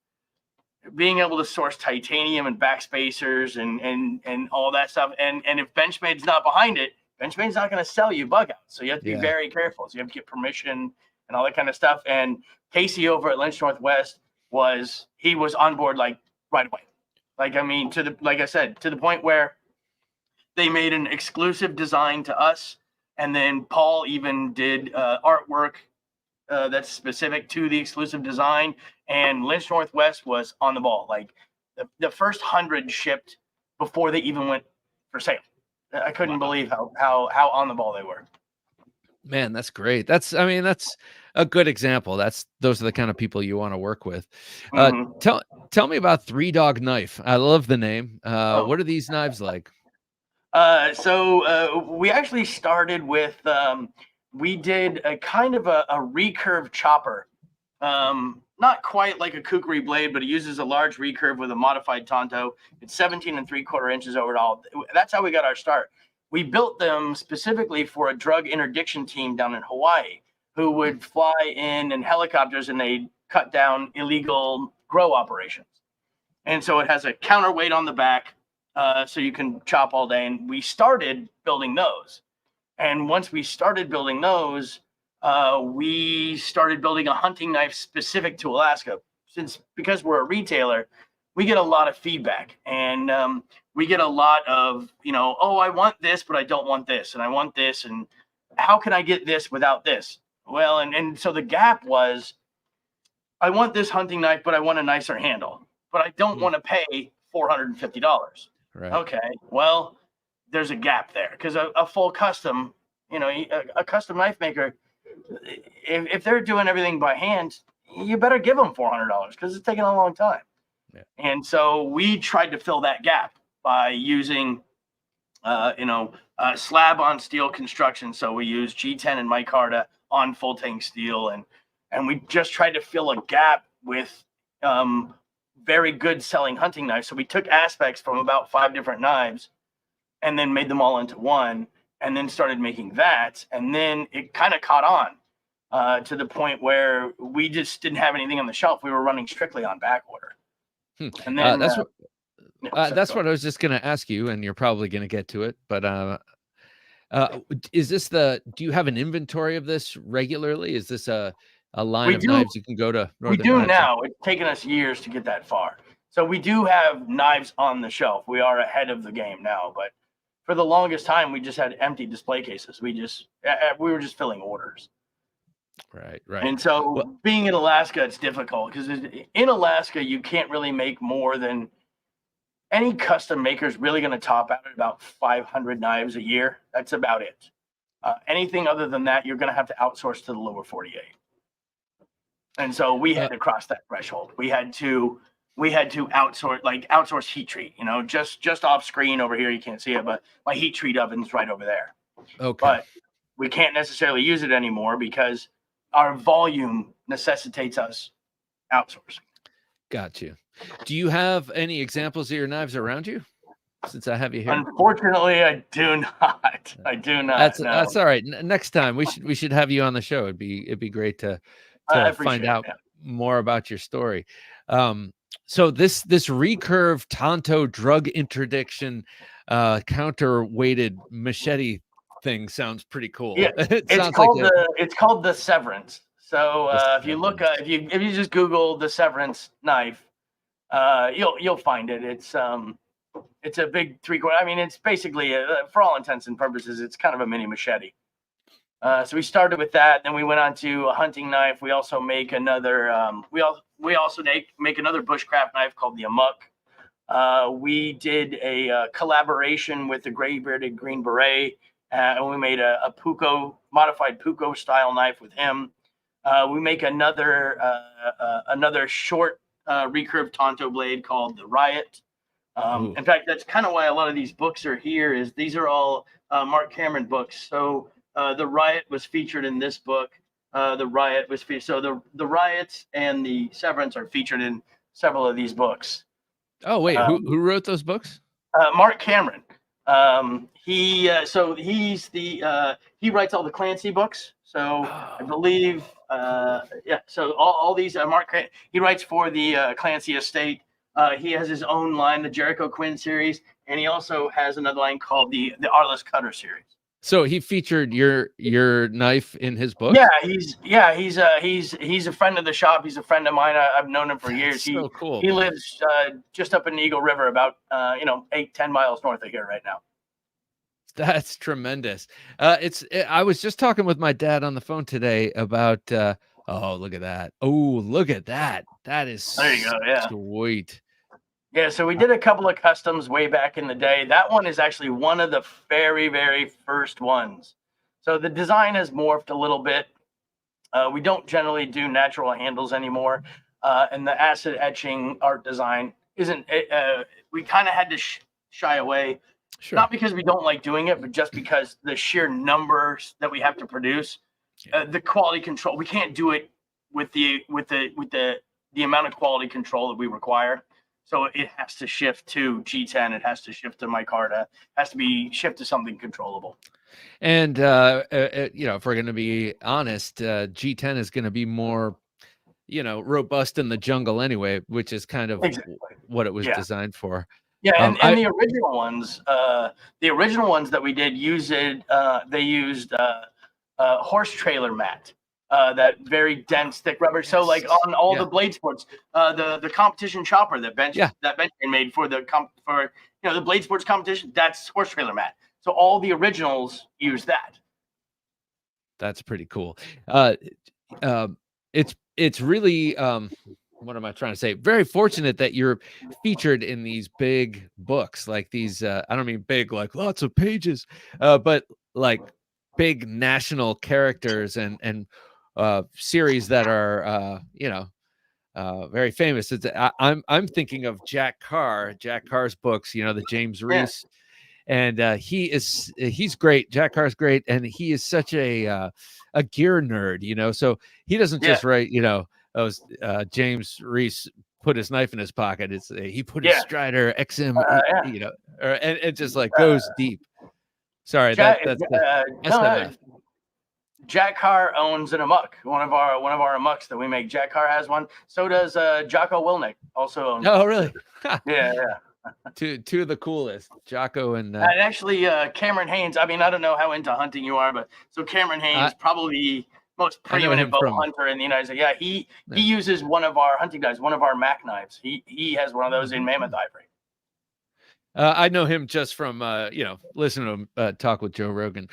being able to source titanium and backspacers and all that stuff, and if Benchmade's not behind it, Benchmade's not going to sell you bug outs. So you have to be very careful. So you have to get permission and all that kind of stuff. And Casey over at Lynch Northwest was on board like right away. Like I said, to the point where they made an exclusive design to us, and then Paul even did artwork that's specific to the exclusive design. And Lynch Northwest was on the ball. Like the first 100 shipped before they even went for sale. I couldn't believe how on the ball they were. Man, that's great. That's a good example. Those are the kind of people you want to work with. Tell me about Three Dog Knife. I love the name. What are these knives like? So we actually started with we did a kind of a recurve chopper. Not quite like a kukri blade, but it uses a large recurve with a modified Tonto. It's 17 3/4 inches overall. That's how we got our start. we built them specifically for a drug interdiction team down in Hawaii who would fly in helicopters and they cut down illegal grow operations. And so it has a counterweight on the back, so you can chop all day. And we started building those. And once we started building those, we started building a hunting knife specific to Alaska. Because we're a retailer, we get a lot of feedback, and we get a lot of, oh, I want this, but I don't want this, and I want this, and how can I get this without this? Well, and so the gap was, I want this hunting knife, but I want a nicer handle, but I don't want to pay $450. Right. Okay, well, there's a gap there, because a full custom, a custom knife maker, if they're doing everything by hand, you better give them $400 because it's taking a long time. Yeah. And so we tried to fill that gap by using, slab on steel construction. So we use G10 and micarta on full tank steel, and we just tried to fill a gap with very good selling hunting knives. So we took aspects from about 5 different knives and then made them all into one, and then started making that. And then it kind of caught on to the point where we just didn't have anything on the shelf. We were running strictly on back order. And then that's what I was just going to ask you, and you're probably going to get to it. But is this do you have an inventory of this regularly? Is this a line of knives you can go to? We do now. It's taken us years to get that far. So we do have knives on the shelf. We are ahead of the game now, but for the longest time, we just had empty display cases. We were just filling orders. Right. And so being in Alaska, it's difficult because in Alaska, you can't really make more than any custom maker is really going to top out at about 500 knives a year. That's about it. Anything other than that, you're going to have to outsource to the lower 48. And so we had to cross that threshold. We had to outsource heat treat, just off screen over here. You can't see it, but my heat treat oven's right over there. Okay. But we can't necessarily use it anymore because our volume necessitates us outsourcing. Got you. Do you have any examples of your knives around you? Since I have you here. Unfortunately, I do not. That's all right. Next time we should have you on the show. It'd be great to find out more about your story. So this recurve Tonto drug interdiction counterweighted machete thing sounds pretty cool. Yeah, it's called the Severance. So if you look if you just Google the Severance knife, you'll find it. It's a big 3/4. I mean, it's basically for all intents and purposes, it's kind of a mini machete. So we started with that. Then we went on to a hunting knife. We also make another. We also make another bushcraft knife called the Amok. We did a collaboration with the Gray Bearded Green Beret, and we made a modified Puko style knife with him. We make another short recurved Tonto blade called the Riot. In fact, that's kind of why a lot of these books are here. Is these are all Mark Cameron books. So the Riot was featured in this book. The Riot was featured. So the Riots and the Severance are featured in several of these books. Oh wait, who wrote those books? Mark Cameron. He writes all the Clancy books. So I believe, So all these he writes for the Clancy estate. He has his own line, the Jericho Quinn series, and he also has another line called the Arliss Cutter series. So he featured your knife in his book. He's a friend of the shop. He's a friend of mine. I've known him for years. So cool. He lives just up in Eagle River, about 8-10 miles north of here right now. That's tremendous. I was just talking with my dad on the phone today about. Oh, look at that! Oh, look at that! That is there. You go. Yeah. Sweet. Yeah, so we did a couple of customs way back in the day. That one is actually one of the very, very first ones. So the design has morphed a little bit. We don't generally do natural handles anymore. And the acid etching art design isn't, we kind of had to shy away. Sure. Not because we don't like doing it, but just because the sheer numbers that we have to produce, the quality control, we can't do it with the amount of quality control that we require. So it has to shift to G10. It has to shift to micarta. It has to be shift to something controllable. And if we're going to be honest, G10 is going to be more, robust in the jungle anyway, which is kind of what it was designed for. Yeah, and the original ones that we did use it. They used horse trailer mat, that very dense, thick rubber. So like on all the blade sports, the competition chopper that Benjamin made for the the blade sports competition, that's horse trailer mat. So all the originals use that. That's pretty cool. It's really what am I trying to say? Very fortunate that you're featured in these big books, like these. I don't mean big, like lots of pages, but like big national characters and series that are very famous. I'm thinking of Jack Carr's books. The James Reese, and he's great. Jack Carr's great, and he is such a gear nerd. So he doesn't just write James Reese put his knife in his pocket. It's he put his Strider XM, and it just like goes deep. Sorry, Jack, that's Jack Carr owns an Amok, one of our Amuks that we make. Jack Carr has one. So does Jocko Wilnick, also owns. Oh, really? yeah. Two of the coolest, Jocko and actually Cameron Haynes. I mean, I don't know how into hunting you are, but so Cameron Haynes, probably most preeminent bow hunter in the United States. Yeah, he uses one of our hunting knives, one of our Mac knives. He has one of those in mammoth ivory. I know him just from listening to him talk with Joe Rogan.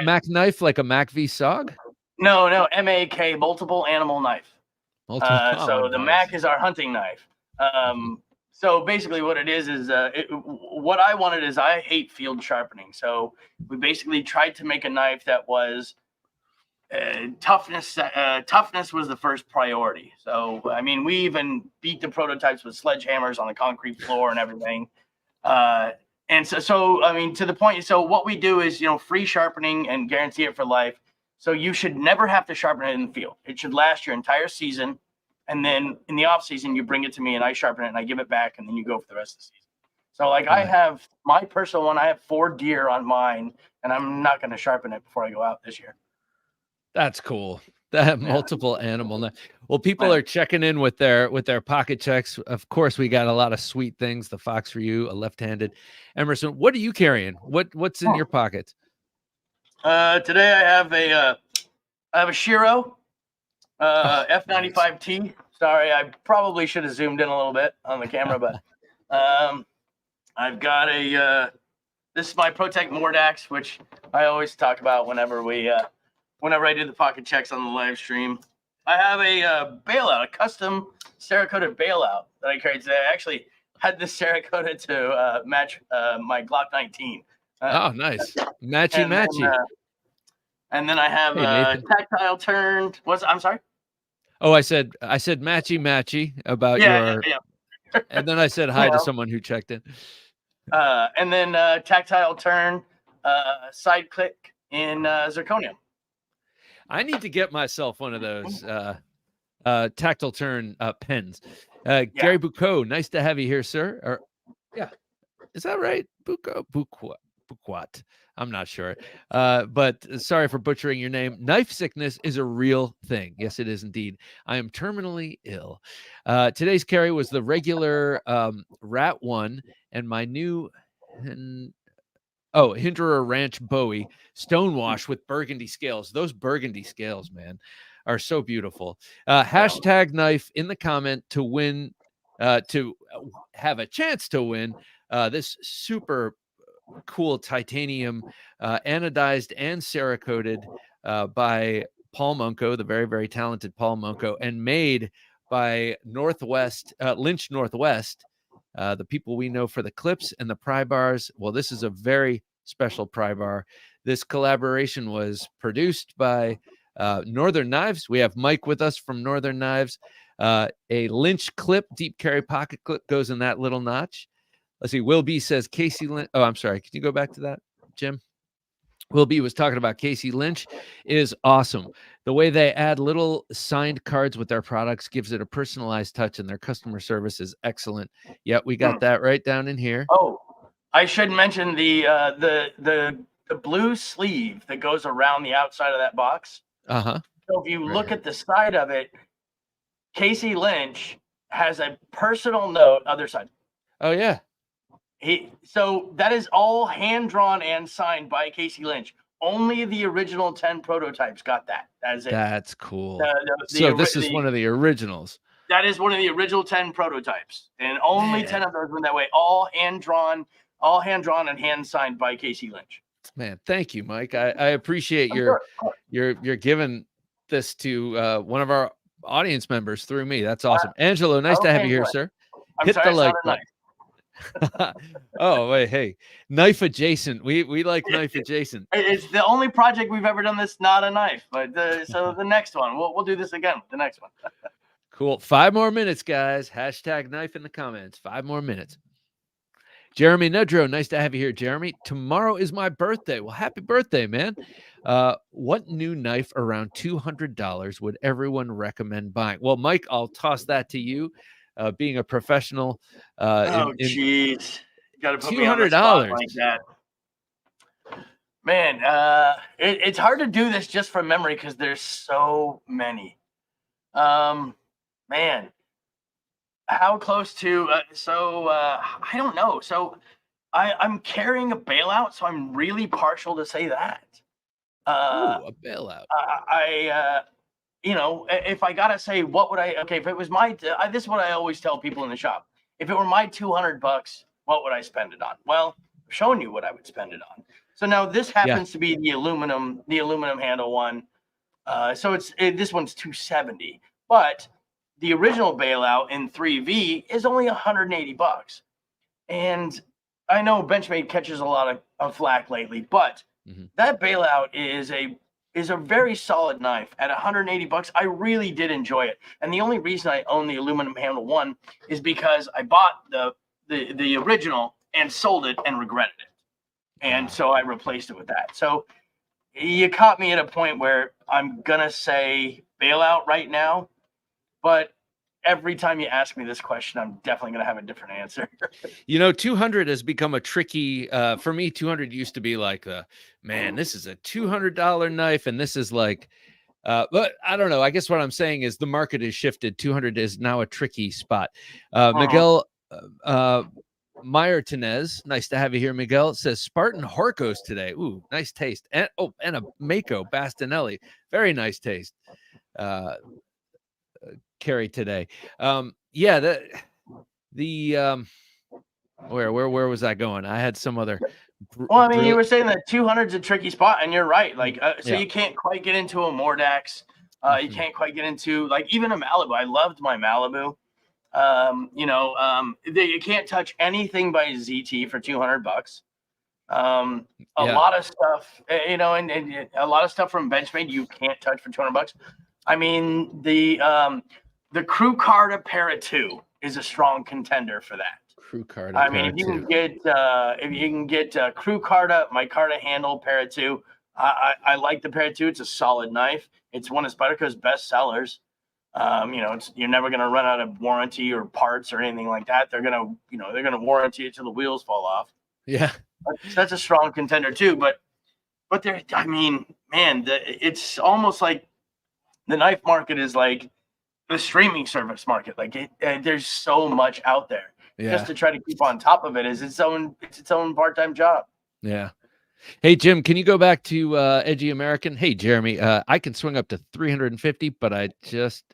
Mac knife, like a Mac V SOG? No, MAK, multiple animal knife. So the Mac is our hunting knife. So basically what it is what I wanted is I hate field sharpening. So we basically tried to make a knife that was toughness. Toughness was the first priority. So, I mean, we even beat the prototypes with sledgehammers on the concrete floor and everything. And so, I mean, to the point, so what we do is, free sharpening and guarantee it for life. So you should never have to sharpen it in the field. It should last your entire season. And then in the off season, you bring it to me and I sharpen it and I give it back and then you go for the rest of the season. So like I have my personal one, I have 4 deer on mine and I'm not going to sharpen it before I go out this year. That's cool. That multiple animal. Well, people are checking in with their pocket checks. Of course, we got a lot of sweet things. The Fox for you, a left-handed. Emerson, what are you carrying? What's in your pocket? Today I have a Shiro F95T. Sorry, I probably should have zoomed in a little bit on the camera, but I've got this is my Protect Mordax, which I always talk about whenever I do the pocket checks on the live stream. I have a bailout, a custom Cerakoted bailout that I carried today. I actually had this Cerakoted to match my Glock 19. Oh, nice. Matchy. And then I have tactile turned. I'm sorry? Oh, I said matchy about your. Yeah. And then I said hi to someone who checked in. And then tactile turn, side click in zirconium. I need to get myself one of those tactile turn pens. Gary Bucco, nice to have you here, sir. Is that right? Buquat. I'm not sure. But sorry for butchering your name. Knife sickness is a real thing. Yes, it is indeed. I am terminally ill. Today's carry was the regular Rat 1 and my new Hinderer Ranch Bowie Stonewash with burgundy scales. Those burgundy scales, man, are so beautiful. Hashtag knife in the comment to win, to have a chance to win this super cool titanium anodized and Cerakoted by Paul Munko, the very, very talented Paul Munko, and made by Lynch Northwest, the people we know for the clips and the pry bars. Well, this is a very special pry bar. This collaboration was produced by Northern Knives. We have Mike with us from Northern Knives. A Lynch clip, deep carry pocket clip goes in that little notch. Let's see. Will B says Casey Lynch. Oh, I'm sorry. Can you go back to that, Jim? Will B was talking about Casey Lynch is awesome. The way they add little signed cards with their products gives it a personalized touch, and their customer service is excellent. Yep, we got that right down in here. Oh, I should mention the blue sleeve that goes around the outside of that box. Uh-huh. So if you look at the side of it, Casey Lynch has a personal note, other side. Oh, yeah. So that is all hand-drawn and signed by Casey Lynch. Only the original 10 prototypes got that. That is it. That's cool. So this is one of the originals. That is one of the original 10 prototypes. And only 10 of those went that way. All hand-drawn and hand-signed by Casey Lynch. Man, thank you, Mike. I appreciate you're giving this to one of our audience members through me. That's awesome. Angelo, nice to have you here, sir. Hit the like button. Oh, wait, hey, knife adjacent. We like knife adjacent. It's the only project we've ever done that's not a knife. But so the next one, we'll do this again. The next one. Cool. 5 more minutes, guys. Hashtag knife in the comments. 5 more minutes. Jeremy Nedro, nice to have you here, Jeremy. Tomorrow is my birthday. Well, happy birthday, man. What new knife around $200 would everyone recommend buying? Well, Mike, I'll toss that to you. Being a professional. Oh, jeez. You got to put me on $200 the spot like that. Man, it's hard to do this just from memory because there's so many. Man, how close to? I don't know. So I'm carrying a bailout, so I'm really partial to say that. A bailout. If I gotta say, what would I? Okay, if it was my, this is what I always tell people in the shop. If it were my $200, what would I spend it on? Well, I'm showing you what I would spend it on. So now this happens to be the aluminum handle one. So this one's $270, but the original bailout in 3V is only $180. And I know Benchmade catches a lot of flack lately, but that bailout is a very solid knife at $180. I really did enjoy it. And the only reason I own the aluminum handle one is because I bought the original and sold it and regretted it. And so I replaced it with that. So you caught me at a point where I'm going to say bailout right now, but every time you ask me this question, I'm definitely going to have a different answer. 200 has become a tricky, for me, 200 used to be like, man, this is a $200 knife. And this is like, but I don't know. I guess what I'm saying is the market has shifted. 200 is now a tricky spot. Miguel Meyer-Tenez, nice to have you here, Miguel. Says Spartan Horkos today. Ooh, nice taste. And a Mako Bastinelli. Very nice taste. Carry today. Where was I going? I had some other. Well, I mean, you were saying that 200 is a tricky spot, and you're right. Like, you can't quite get into a Mordax. You can't quite get into like even a Malibu. I loved my Malibu. You can't touch anything by ZT for $200. A lot of stuff, and a lot of stuff from Benchmade you can't touch for $200. I mean, the Crew Carta Para 2 is a strong contender for that. Crew Carta. I mean, if you can get Crew Carta, my Carta handle Para 2. I like the Para 2. It's a solid knife. It's one of Spyderco's best sellers. You're never going to run out of warranty or parts or anything like that. They're going to warranty it till the wheels fall off. Yeah. That's a strong contender too. But there, I mean, man, it's almost like the knife market is like the streaming service market. Like there's so much out there. Yeah. Just to try to keep on top of it is its own part-time job. Yeah. Hey, Jim, can you go back to Edgy American? Hey, Jeremy, I can swing up to 350, but I just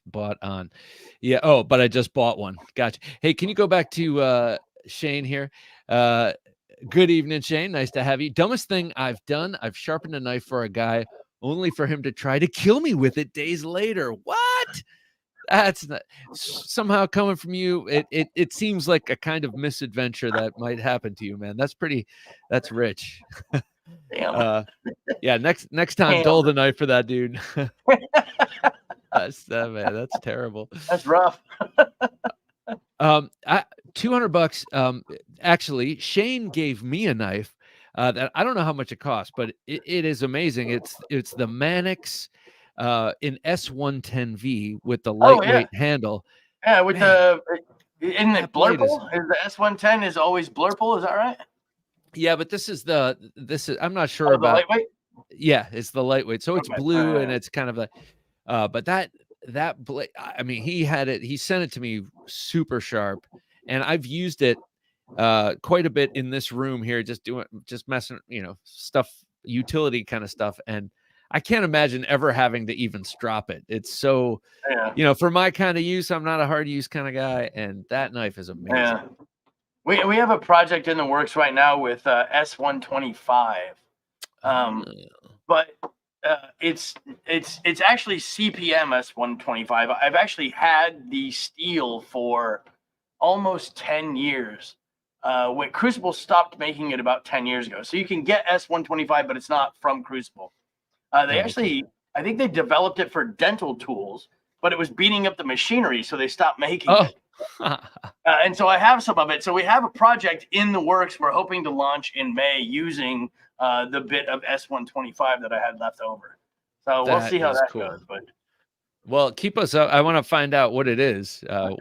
bought on. Yeah. Oh, but I just bought one. Gotcha. Hey, can you go back to Shane here? Good evening, Shane. Nice to have you. Dumbest thing I've done. I've sharpened a knife for a guy only for him to try to kill me with it days later. What? That's not somehow coming from you. It seems like a kind of misadventure that might happen to you, man. That's rich. Damn. Yeah. Next time, dull the knife for that dude. That's terrible. That's rough. $200. Actually, Shane gave me a knife. that I don't know how much it costs, but it is amazing. It's the Mannix in S110V with the Oh yeah, lightweight handle. yeah. With Man, isn't it that blade is. blurple? Is the S110 is always blurple? Is that right? Yeah, but this is I'm not sure Oh, the about. lightweight. Yeah, it's the lightweight, so it's Okay. blue and it's kind of a. But that blade, I mean, he had it. He sent it to me super sharp, and I've used it quite a bit in this room here, just messing, stuff, utility kind of stuff, and I can't imagine ever having to even strop it. It's so, Yeah. for my kind of use, I'm not a hard use kind of guy, and that knife is amazing. Yeah. We have a project in the works right now with S125, but it's actually CPM S125. I've actually had the steel for almost 10 years. When Crucible stopped making it about 10 years ago, so you can get S125, but it's not from Crucible. I think they developed it for dental tools, but it was beating up the machinery, so they stopped making it. And so I have some of it. So we have a project in the works. We're hoping to launch in May using the bit of S125 that I had left over. So we'll see how that goes. But well, keep us up. I want to find out what it is. I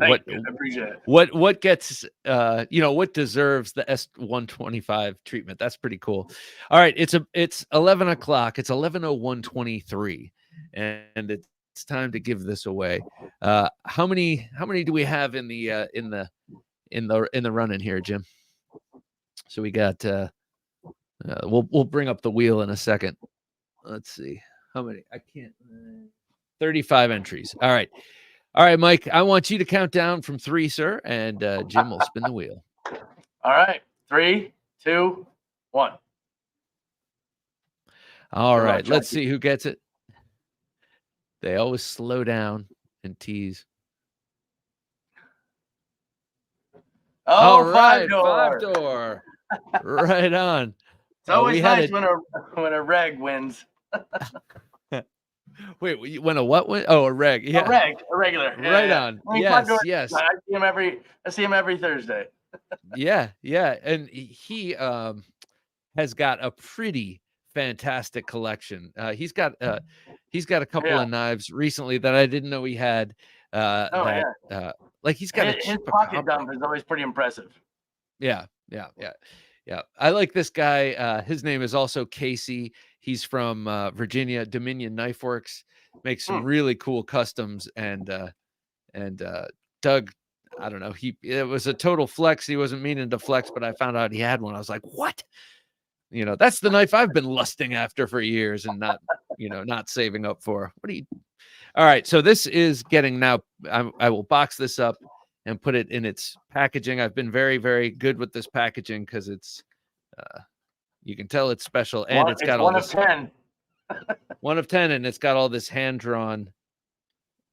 appreciate it. What gets what deserves the S125 treatment? That's pretty cool. All right, it's 11 o'clock. It's 11:01:23, and it's time to give this away. How many do we have in the run in here, Jim? So we got we'll bring up the wheel in a second. Let's see how many. I can't. 35 entries. All right, Mike. I want you to count down from 3, sir, and Jim will spin the wheel. All right, 3, 2, 1. All right, let's see who gets it. They always slow down and tease. Oh, all right, 5-door. Right on. It's always nice when a reg wins. Wait, when a what win? Oh, a reg. Yeah, a regular. Right on. Yes. I see him every Thursday. yeah, and he has got a pretty fantastic collection. He's got a couple of knives recently that I didn't know he had. Like he's got his pocket dump is always pretty impressive. Yeah. I like this guy. His name is also Casey. He's from Virginia, Dominion Knife Works. Makes some really cool customs, and Doug, I don't know. It was a total flex. He wasn't meaning to flex, but I found out he had one. I was like, what? That's the knife I've been lusting after for years and not saving up for. All right. So this is getting now. I will box this up and put it in its packaging. I've been very, very good with this packaging because it's, you can tell it's special, and it's got all this 1 of 10. 1 of 10, and it's got all this hand-drawn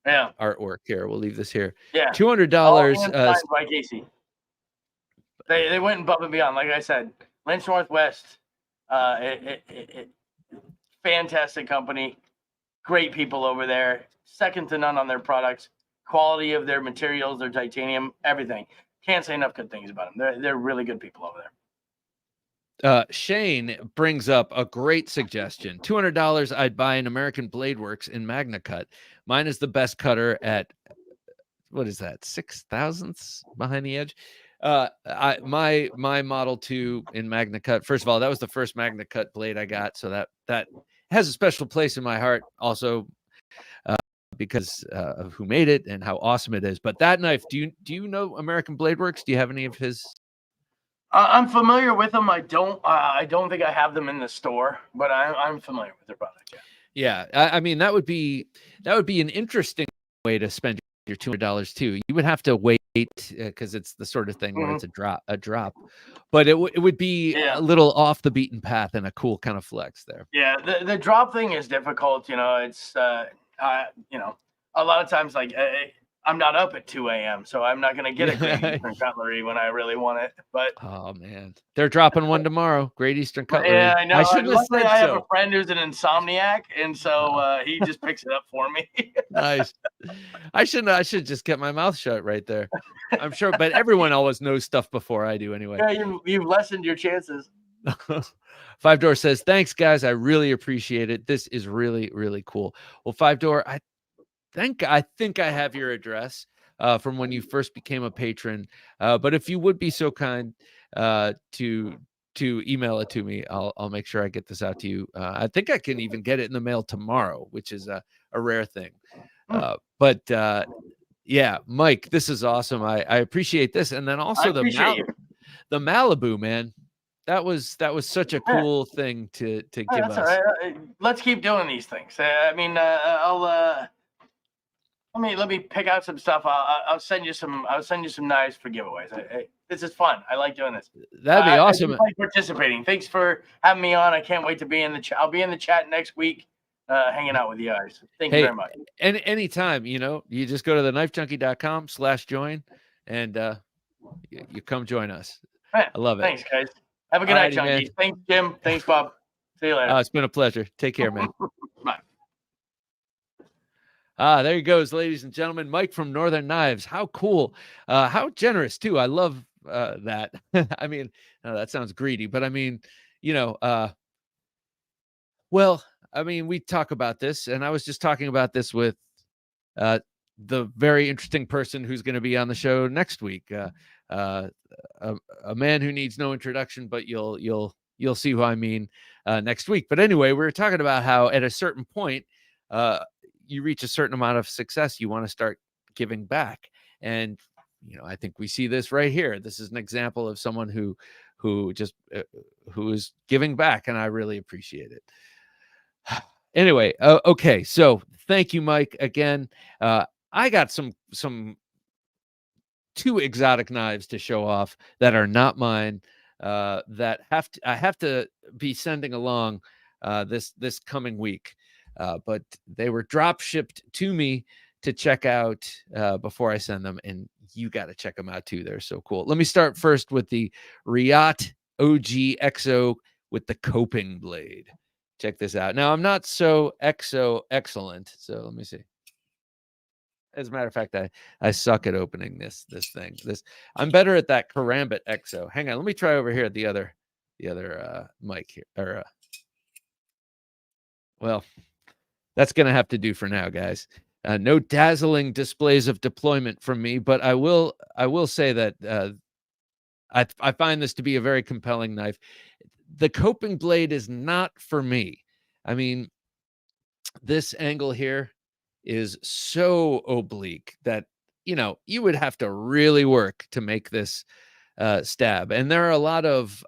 artwork here. We'll leave this here. Yeah. $200. By Casey. They went above and beyond. Like I said, Lynch Northwest, fantastic company, great people over there, second to none on their products, quality of their materials, their titanium, everything. Can't say enough good things about them. They're really good people over there. Shane brings up a great suggestion. $200, I'd buy an American Blade Works in Magna Cut. Mine is the best cutter at, what is that, 6/1000ths behind the edge? My Model 2 in Magna Cut. First of all, that was the first Magna Cut blade I got, so that has a special place in my heart. Also, because of who made it and how awesome it is. But that knife, do you know American Blade Works? Do you have any of his? I'm familiar with them. I don't think I have them in the store, but I'm familiar with their product. Yeah. I mean, that would be an interesting way to spend your $200 too. You would have to wait because it's the sort of thing where it's a drop, but it would be a little off the beaten path and a cool kind of flex there. Yeah, the drop thing is difficult. It's a lot of times like I'm not up at 2 a.m., so I'm not going to get a Great Eastern Cutlery when I really want it. But oh man, they're dropping one tomorrow. Great Eastern Cutlery. Yeah, I know. I have so. a friend who's an insomniac, and so he just picks it up for me. Nice. I should just get my mouth shut right there. I'm sure, but everyone always knows stuff before I do anyway. Yeah, you've lessened your chances. Five Door says, thanks, guys. I really appreciate it. This is really, really cool. Well, Five Door, I think I have your address from when you first became a patron. But if you would be so kind to email it to me, I'll make sure I get this out to you. I think I can even get it in the mail tomorrow, which is a rare thing. But yeah, Mike, this is awesome. I appreciate this. And then also the Malibu, man. That was such a cool thing to give us. All right. Let's keep doing these things. I mean, let me pick out some stuff. I'll send you some knives for giveaways. This is fun. I like doing this. That'd be awesome. I like participating. Thanks for having me on. I can't wait to be in the chat. I'll be in the chat next week, hanging out with you guys. Thank you very much. Anytime, you just go to TheKnifeJunkie.com/join and you come join us. Man, I love it. Thanks, guys. Have a good night, Junkie. Man. Thanks, Jim. Thanks, Bob. See you later. It's been a pleasure. Take care, man. Bye. There he goes, ladies and gentlemen. Mike from Northern Knives. How cool. How generous, too. I love that. I mean, that sounds greedy, but I mean, well, I mean, we talk about this, and I was just talking about this with the very interesting person who's going to be on the show next week. A man who needs no introduction, but you'll see who I mean next week. But anyway, we were talking about how at a certain point, you reach a certain amount of success, you want to start giving back. And, I think we see this right here. This is an example of someone who is giving back, and I really appreciate it. Anyway, okay. So thank you, Mike, again. I got some 2 exotic knives to show off that are not mine, that I have to be sending along this coming week. But they were drop shipped to me to check out before I send them, and you got to check them out too. They're so cool. Let me start first with the Riot OG XO with the coping blade. Check this out. Now, I'm not so XO excellent, so let me see. As a matter of fact, I suck at opening this thing. I'm better at that Karambit XO. Hang on, let me try over here at the other mic here. Or well, that's gonna have to do for now, guys. No dazzling displays of deployment from me, but I will say that I find this to be a very compelling knife. The coping blade is not for me. I mean, this angle here is so oblique that you would have to really work to make this stab. And there are a lot of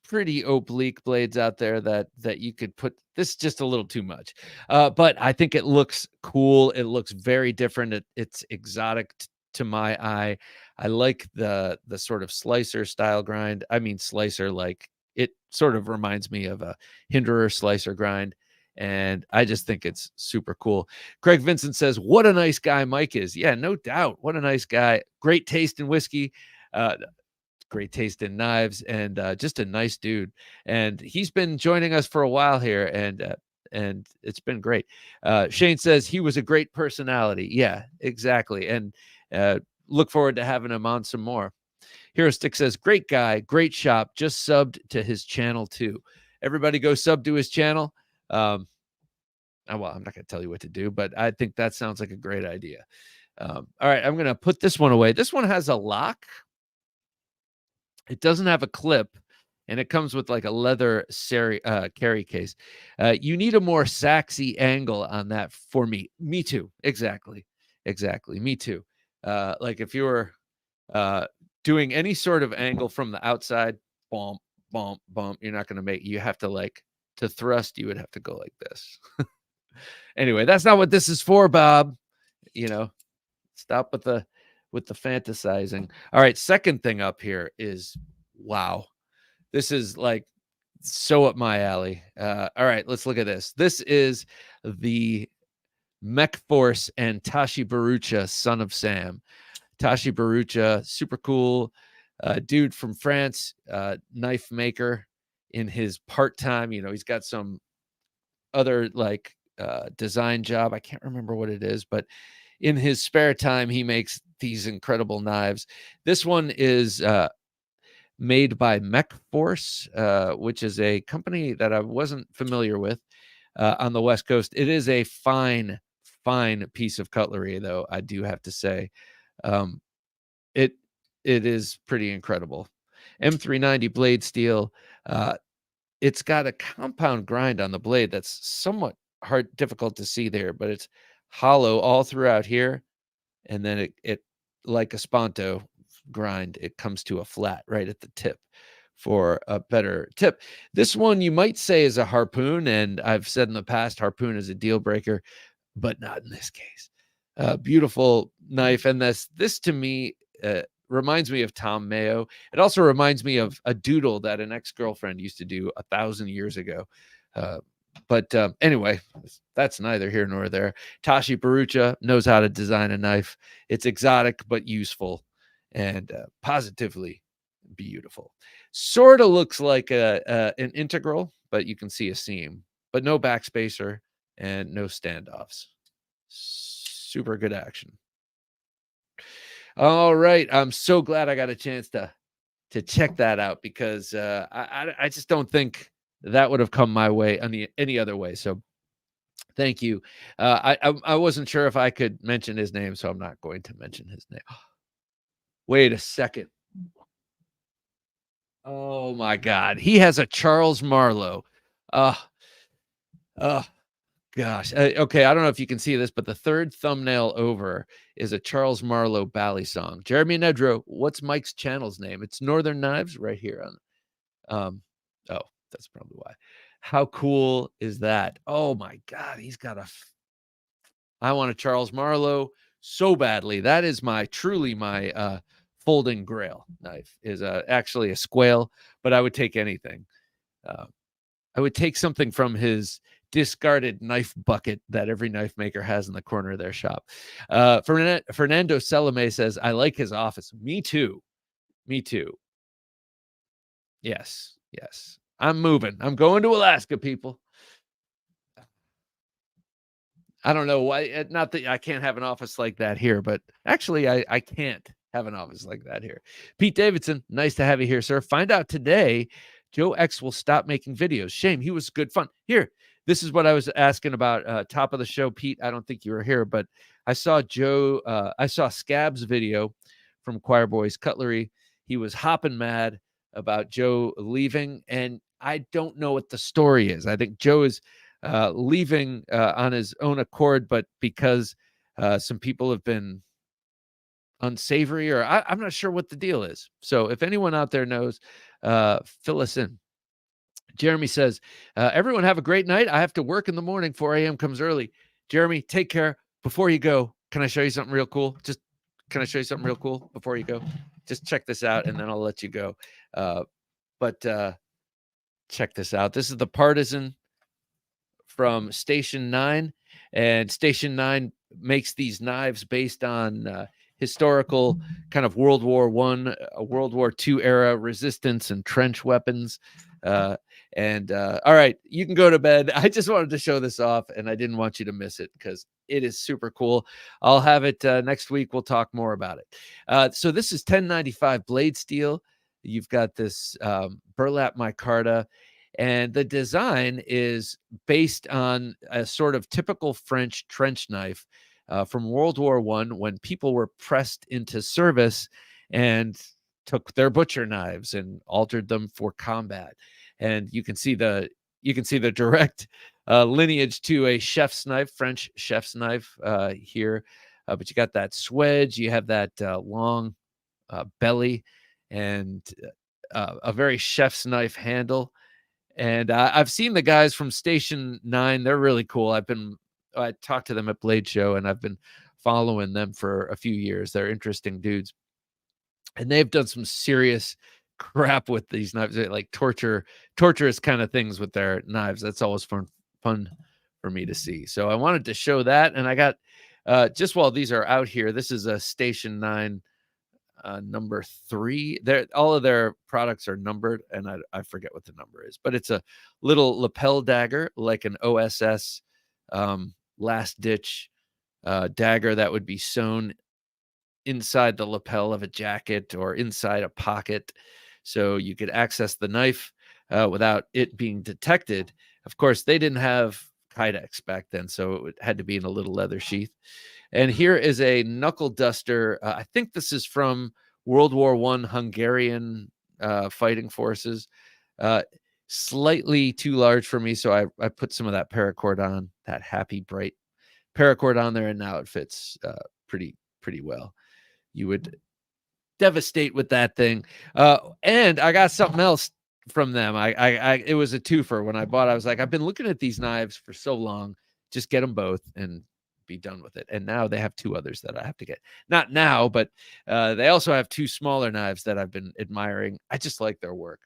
pretty oblique blades out there that you could put. This is just a little too much, but I think it looks cool. It looks very different. It's exotic to my eye. I like the sort of slicer style grind. I mean, slicer, like it sort of reminds me of a Hinderer slicer grind. And I just think it's super cool. Craig Vincent says, what a nice guy Mike is. Yeah, no doubt. What a nice guy. Great taste in whiskey. Great taste in knives, and just a nice dude. And he's been joining us for a while here, and it's been great. Shane says he was a great personality. Yeah, exactly. And look forward to having him on some more. Hero Stick says, great guy, great shop. Just subbed to his channel too. Everybody go sub to his channel. Well, I'm not going to tell you what to do, but I think that sounds like a great idea. All right, I'm going to put this one away. This one has a lock. It doesn't have a clip, and it comes with like a leather carry case. You need a more saxy angle on that for me. Me too. Exactly. Me too. Like if you were doing any sort of angle from the outside, bump, you're not going to make. You have to to thrust, you would have to go like this. Anyway, that's not what this is for, Bob. Stop with the fantasizing. All right, second thing up here is, wow, this is like so up my alley. All right, let's look at this. This is the Mech Force and Tashi Barucha, son of Sam. Tashi Barucha, super cool dude from France, knife maker in his part-time. He's got some other design job. I can't remember what it is, but in his spare time, he makes these incredible knives. This one is made by Mech Force, which is a company that I wasn't familiar with on the West Coast. It is a fine piece of cutlery, though, I do have to say. It is pretty incredible. M390 blade steel. It's got a compound grind on the blade that's somewhat difficult to see there, but it's hollow all throughout here. And then it like a Sponto grind, it comes to a flat right at the tip for a better tip. This one you might say is a harpoon, and I've said in the past harpoon is a deal breaker, but not in this case. Beautiful knife, and this to me reminds me of Tom Mayo. It also reminds me of a doodle that an ex-girlfriend used to do 1,000 years ago. But anyway, that's neither here nor there. Tashi Barucha knows how to design a knife. It's exotic but useful, and positively beautiful. Sort of looks like an integral, but you can see a seam, but no backspacer and no standoffs. Super good action. All right, I'm so glad I got a chance to check that out, because I just don't think that would have come my way any other way. So thank you. I wasn't sure if I could mention his name, so I'm not going to mention his name. Wait a second. Oh my God, he has a Charles Marlowe. Gosh. Okay, I don't know if you can see this, but the third thumbnail over is a Charles Marlowe Bally song. Jeremy Nedro, what's Mike's channel's name? It's Northern Knives right here on. Oh, that's probably why. How cool is that? Oh my God, he's got I want a Charles Marlowe so badly. That is truly my folding grail knife. Is actually a squale, but I would take anything. I would take something from his discarded knife bucket that every knife maker has in the corner of their shop. Fernando Salome says, I like his office. Me too. Yes. I'm moving. I'm going to Alaska, people. I don't know why. Not that I can't have an office like that here, but actually I can't have an office like that here. Pete Davidson, nice to have you here, sir. Find out today Joe X will stop making videos. Shame. He was good fun. Here, this is what I was asking about top of the show, Pete. I don't think you were here, but I saw I saw Scab's video from Choir Boys Cutlery. He was hopping mad about Joe leaving, and I don't know what the story is. I think Joe is leaving on his own accord, but because some people have been unsavory, or I'm not sure what the deal is. So if anyone out there knows, fill us in. Jeremy says, everyone have a great night. I have to work in the morning. 4 a.m. comes early. Jeremy, take care. Before you go, can I show you something real cool? Can I show you something real cool before you go? Just check this out, and then I'll let you go. But check this out. This is the Partisan from Station 9, and Station 9 makes these knives based on historical kind of World War I, World War II era resistance and trench weapons. All right, you can go to bed. I just wanted to show this off, and I didn't want you to miss it because it is super cool. I'll have it next week. We'll talk more about it. So this is 1095 blade steel. You've got this burlap micarta, and the design is based on a sort of typical French trench knife from World War I, when people were pressed into service and took their butcher knives and altered them for combat. And you can see the direct lineage to a chef's knife, French chef's knife here. But you got that swedge, you have that long belly, and a very chef's knife handle. And I've seen the guys from Station 9. They're really cool. I talked to them at Blade Show, and I've been following them for a few years. They're interesting dudes. And they've done some serious crap with these knives, like torturous kind of things with their knives. That's always fun for me to see. So I wanted to show that. And I got, just while these are out here, this is a Station 9 number 3. All of their products are numbered, and I forget what the number is, but it's a little lapel dagger, like an OSS last ditch dagger that would be sewn inside the lapel of a jacket or inside a pocket. so you could access the knife without it being detected. Of course, they didn't have Kydex back then, so it had to be in a little leather sheath. And here is a knuckle duster. I think this is from World War I Hungarian fighting forces. Slightly too large for me, so I put some of that paracord on, that happy bright paracord on there, and now it fits pretty well. You would devastate with that thing. And I got something else from them. It was a twofer when I bought. I was like, I've been looking at these knives for so long, just get them both and be done with it. And now they have two others that I have to get. Not now, but they also have two smaller knives that I've been admiring. I just like their work.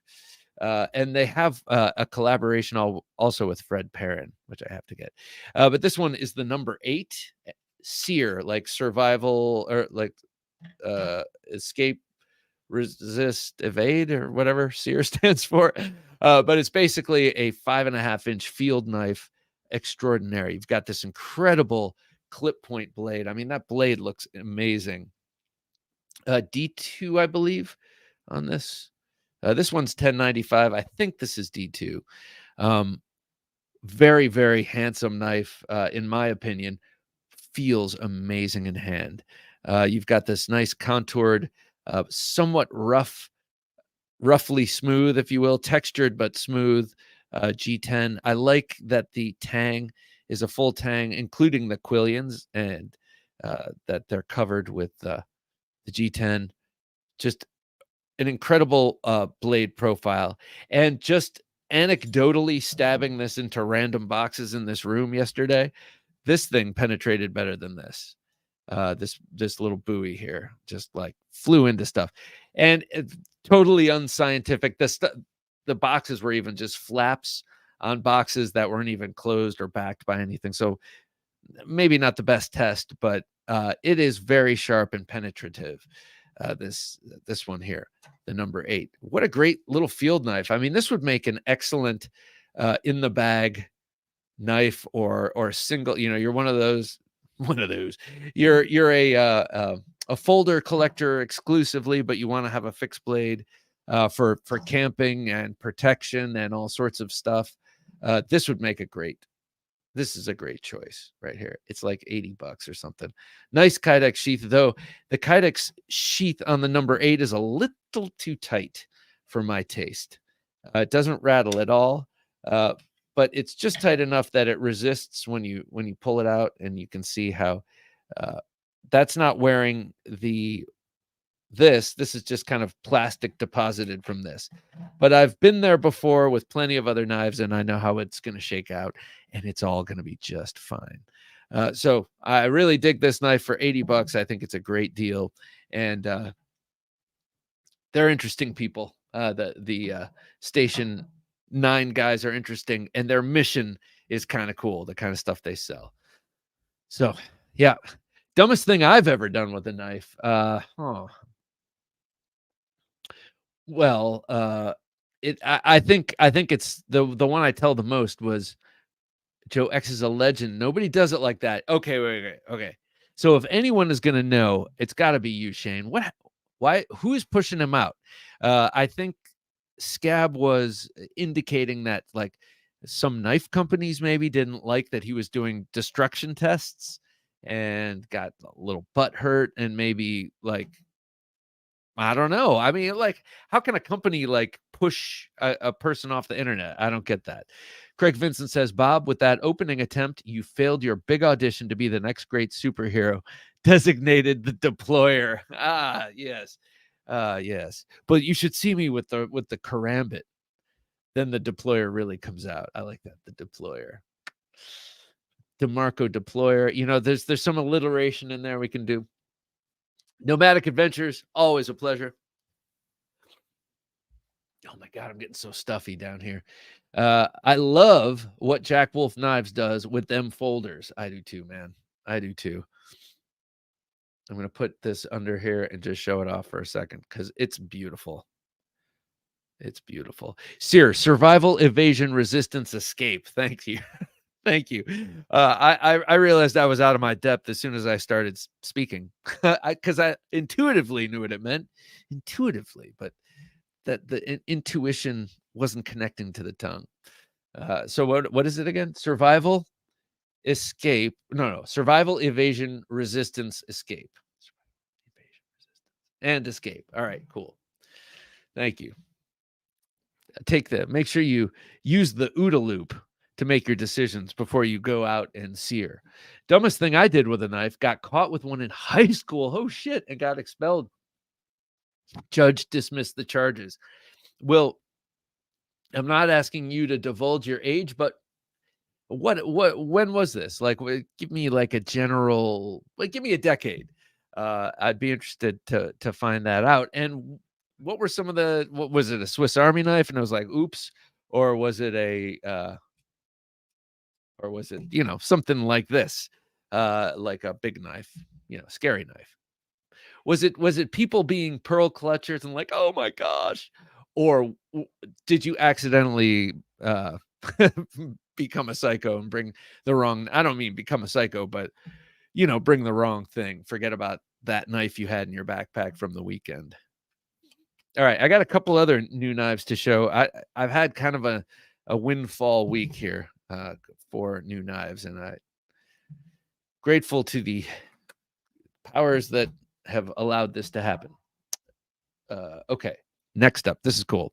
And they have a collaboration also with Fred Perrin, which I have to get. But this one is the number 8 SEER, like survival or like escape, resist, evade, or whatever SEER stands for. But it's basically a 5.5-inch field knife extraordinary. You've got this incredible clip point blade. I mean, that blade looks amazing. D2, I believe, on this. This one's 1095. I think this is D2. Very, very handsome knife, in my opinion. Feels amazing in hand. You've got this nice contoured, somewhat roughly smooth, if you will, textured but smooth G10. I like that the tang is a full tang, including the quillions, and that they're covered with the G10. Just an incredible blade profile. And just anecdotally stabbing this into random boxes in this room yesterday, this thing penetrated better than this. This little buoy here just like flew into stuff, and totally unscientific. The boxes were even just flaps on boxes that weren't even closed or backed by anything. So maybe not the best test, but it is very sharp and penetrative. This one here, the number 8. What a great little field knife. I mean, this would make an excellent in the bag knife or single. You know, you're one of those. You're a folder collector exclusively, but you want to have a fixed blade for camping and protection and all sorts of stuff. This would make this is a great choice right here. It's like $80 or something. Nice Kydex sheath, though. The Kydex sheath on the number 8 is a little too tight for my taste. It doesn't rattle at all, but it's just tight enough that it resists when you pull it out, and you can see how that's not wearing this is just kind of plastic deposited from this. But I've been there before with plenty of other knives, and I know how it's going to shake out, and it's all going to be just fine. So I really dig this knife for $80. I think it's a great deal, and they're interesting people. The Station 9 guys are interesting, and their mission is kind of cool, the kind of stuff they sell. So yeah, dumbest thing I've ever done with a knife. Well, I think it's the one I tell the most was Joe X is a legend. Nobody does it like that. Okay, wait. Okay. So if anyone is gonna know, it's gotta be you, Shane. Why who's pushing him out? I think Scab was indicating that like some knife companies maybe didn't like that he was doing destruction tests and got a little butt hurt, and maybe like, I don't know. I mean, like, how can a company like push a person off the internet? I don't get that. Craig Vincent says, Bob, with that opening attempt, you failed your big audition to be the next great superhero, designated the deployer. Ah, yes. Yes. But you should see me with the karambit. Then the deployer really comes out. I like that. The deployer. DeMarco deployer. You know, there's some alliteration in there we can do. Nomadic Adventures, always a pleasure. Oh my God, I'm getting so stuffy down here. I love what Jack Wolf Knives does with them folders. I do too, man. I do too. I'm going to put this under here and just show it off for a second because it's beautiful. It's beautiful. SEER, survival, evasion, resistance, escape. Thank you. Thank you. I realized I was out of my depth as soon as I started speaking because I intuitively knew what it meant. Intuitively, but that the intuition wasn't connecting to the tongue. So what is it again? Survival, escape. No. Survival, evasion, resistance, escape. Evasion, resistance, and escape. All right, cool. Thank you. Make sure you use the OODA loop to make your decisions before you go out and sear. Dumbest thing I did with a knife, got caught with one in high school. Oh shit, and got expelled. Judge dismissed the charges. Will, I'm not asking you to divulge your age, but when was this? Like, give me like a general, like, give me a decade. I'd be interested to find that out. And what were some of what was it, a Swiss Army knife? And I was like, oops. Or was it something like this, like a big knife, scary knife? Was it people being pearl clutchers and like, oh my gosh? Or did you accidentally become a psycho and bring the wrong, I don't mean become a psycho, but bring the wrong thing. Forget about that knife you had in your backpack from the weekend. All right, I got a couple other new knives to show. I've had kind of a windfall week here for new knives, and I'm grateful to the powers that have allowed this to happen. Okay, next up, this is cool.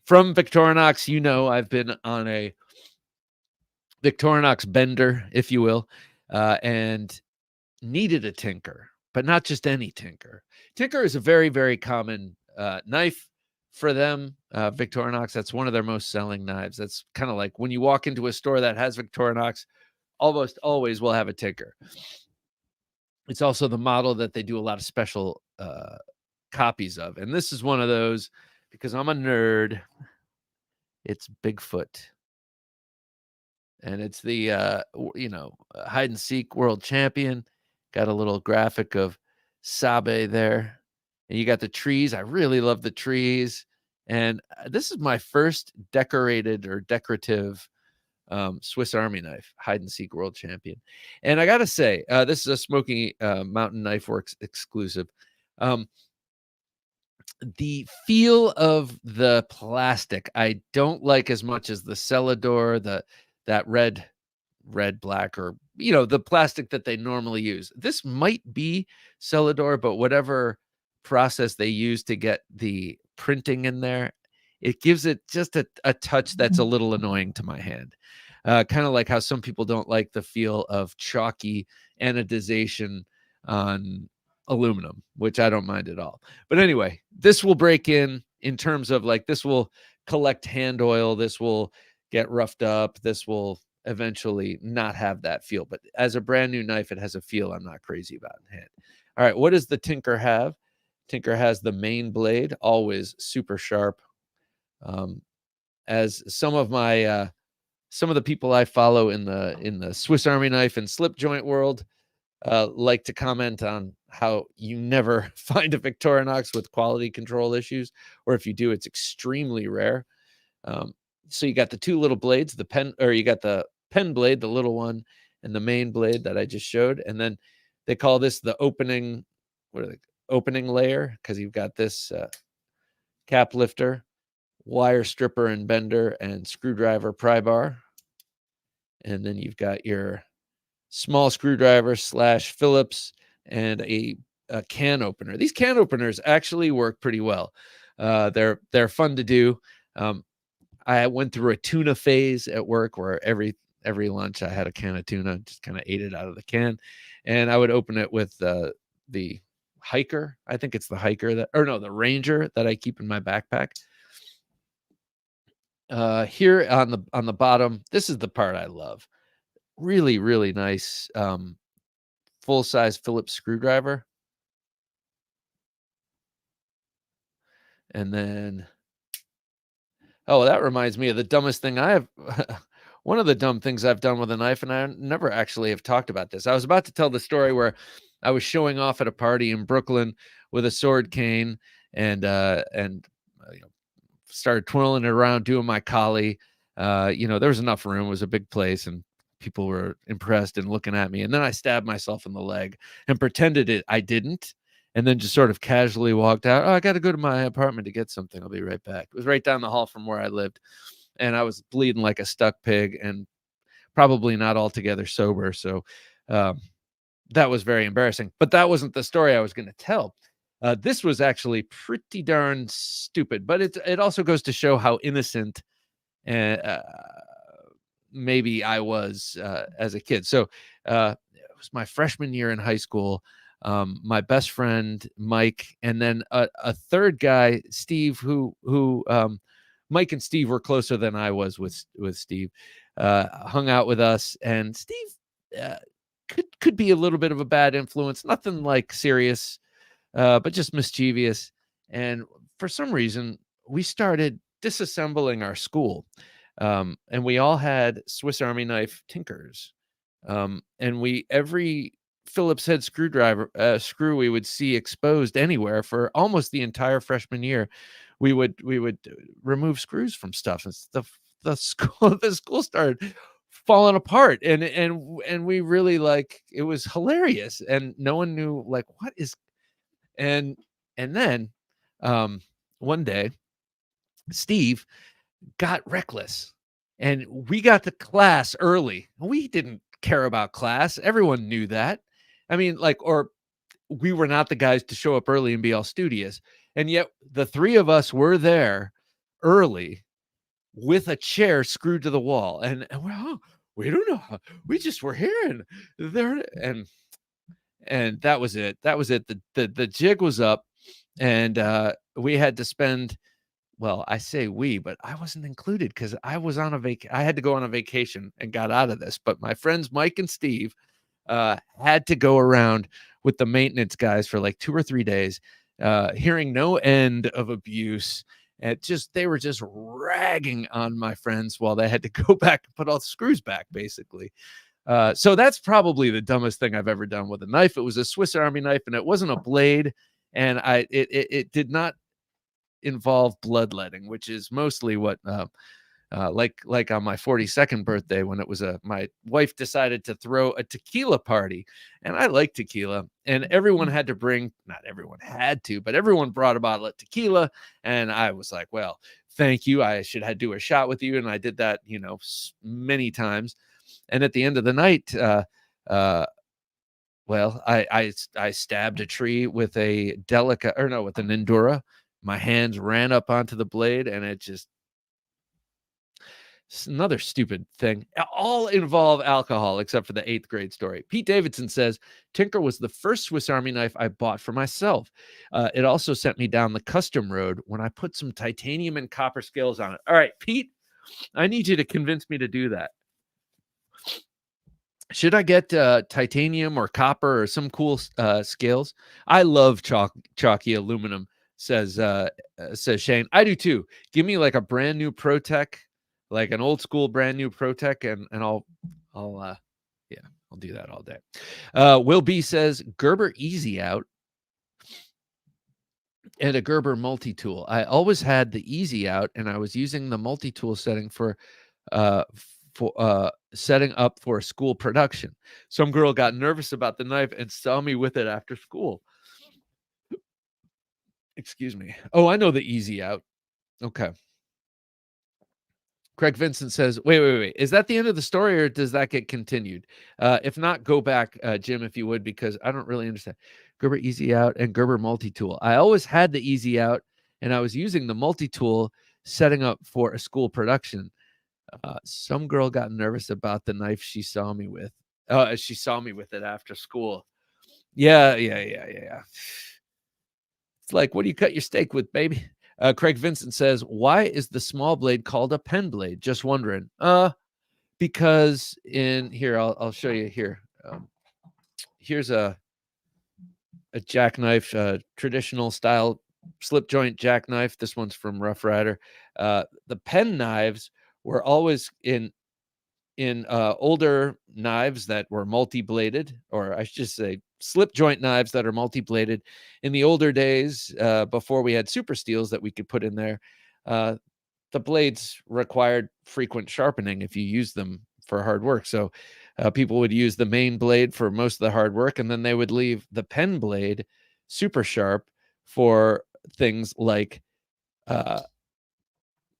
From Victorinox, I've been on a Victorinox bender, if you will, and needed a tinker, but not just any tinker. Tinker is a very, very common knife for them. Victorinox, that's one of their most selling knives. That's kind of like when you walk into a store that has Victorinox, almost always will have a tinker. It's also the model that they do a lot of special copies of. And this is one of those, because I'm a nerd. It's Bigfoot. And it's the, hide and seek world champion. Got a little graphic of Sabe there. And you got the trees. I really love the trees. And this is my first decorated or decorative Swiss Army knife, hide and seek world champion. And I got to say, this is a Smoky Mountain Knife Works exclusive. The feel of the plastic, I don't like as much as the Celador, that red, black, or, the plastic that they normally use. This might be Celador, but whatever process they use to get the printing in there, it gives it just a touch that's a little annoying to my hand. Kind of like how some people don't like the feel of chalky anodization on aluminum, which I don't mind at all. But anyway, this will break in terms of like, this will collect hand oil. This will get roughed up. This will eventually not have that feel. But as a brand new knife, it has a feel I'm not crazy about in hand. All right, what does the Tinker have? Tinker has the main blade, always super sharp. As some of the people I follow in the Swiss Army knife and slip joint world like to comment on how you never find a Victorinox with quality control issues, or if you do, it's extremely rare. So you got the two little blades, you got the pen blade, the little one, and the main blade that I just showed, and then they call this the opening layer, because you've got this cap lifter, wire stripper and bender, and screwdriver pry bar. And then you've got your small screwdriver / Phillips and a can opener. These can openers actually work pretty well. They're fun to do. I went through a tuna phase at work where every lunch I had a can of tuna, just kind of ate it out of the can, and I would open it with the hiker. I think it's the hiker the Ranger that I keep in my backpack. Here on the bottom, this is the part I love. Really, really nice full-size Phillips screwdriver. And then, that reminds me of the dumbest thing I have. One of the dumb things I've done with a knife, and I never actually have talked about this. I was about to tell the story where I was showing off at a party in Brooklyn with a sword cane and started twirling it around, doing my collie. There was enough room. It was a big place, and people were impressed and looking at me. And then I stabbed myself in the leg and pretended I didn't. and then just sort of casually walked out. Oh, I got to go to my apartment to get something. I'll be right back. It was right down the hall from where I lived, and I was bleeding like a stuck pig and probably not altogether sober. So that was very embarrassing. But that wasn't the story I was going to tell. This was actually pretty darn stupid, but it also goes to show how innocent maybe I was as a kid. So it was my freshman year in high school. My best friend Mike, and then a third guy, Steve, who Mike and Steve were closer than I was with Steve. Hung out with us, and Steve could be a little bit of a bad influence. Nothing like serious, but just mischievous. And for some reason, we started disassembling our school. And we all had Swiss Army knife tinkers. And every Phillips head screw we would see exposed anywhere for almost the entire freshman year, we would remove screws from stuff. And the school started falling apart, and we really, like, it was hilarious, and no one knew, like, what is. And then one day Steve got reckless, and we got to class early. We didn't care about class. Everyone knew that. I mean, like, or we were not the guys to show up early and be all studious. And yet the three of us were there early with a chair screwed to the wall. And we're, oh, we don't know. We just were here and there. And that was it. That was it. The jig was up, and we had to spend, well, I say we, but I wasn't included because I was on I had to go on a vacation and got out of this. But my friends Mike and Steve had to go around with the maintenance guys for like 2 or 3 days, hearing no end of abuse. And they were just ragging on my friends while they had to go back and put all the screws back, basically. So that's probably the dumbest thing I've ever done with a knife. It was a Swiss Army knife, and it wasn't a blade, and it did not involve bloodletting, which is mostly what like on my 42nd birthday, when it was my wife decided to throw a tequila party, and I like tequila, and everyone had to bring, not everyone had to, but everyone brought a bottle of tequila, and I was like, well, thank you, I should do a shot with you, and I did that, many times. And at the end of the night, well, I stabbed a tree with an Endura. My hands ran up onto the blade, and it's another stupid thing. All involve alcohol except for the 8th grade story. Pete Davidson says, Tinker was the first Swiss Army knife I bought for myself. It also sent me down the custom road when I put some titanium and copper scales on it. All right, Pete, I need you to convince me to do that. Should I get titanium or copper or some cool scales? I love chalky aluminum, says Shane. I do too. Give me like a brand new ProTech, like an old school brand new ProTech, and I'll do that all day. Will B says Gerber Easy Out and a Gerber multi-tool. I always had the Easy Out, and I was using the multi-tool setting for setting up for a school production. Some girl got nervous about the knife and saw me with it after school. Excuse me. Oh, I know the Easy Out. Okay. Craig Vincent says, wait. Is that the end of the story, or does that get continued? If not, go back, Jim, if you would, because I don't really understand. Gerber Easy Out and Gerber multi-tool. I always had the Easy Out, and I was using the multi-tool setting up for a school production. Some girl got nervous about the knife she saw me with. She saw me with it after school. Yeah. It's like, what do you cut your steak with, baby? Craig Vincent says, why is the small blade called a pen blade? Just wondering. Because in here, I'll show you here. Here's a jackknife, traditional style slip joint jackknife. This one's from Rough Rider. The pen knives were always in older knives that were multi-bladed, or I should say slip joint knives that are multi-bladed. In the older days, before we had super steels that we could put in there, the blades required frequent sharpening if you use them for hard work. So people would use the main blade for most of the hard work, and then they would leave the pen blade super sharp for things like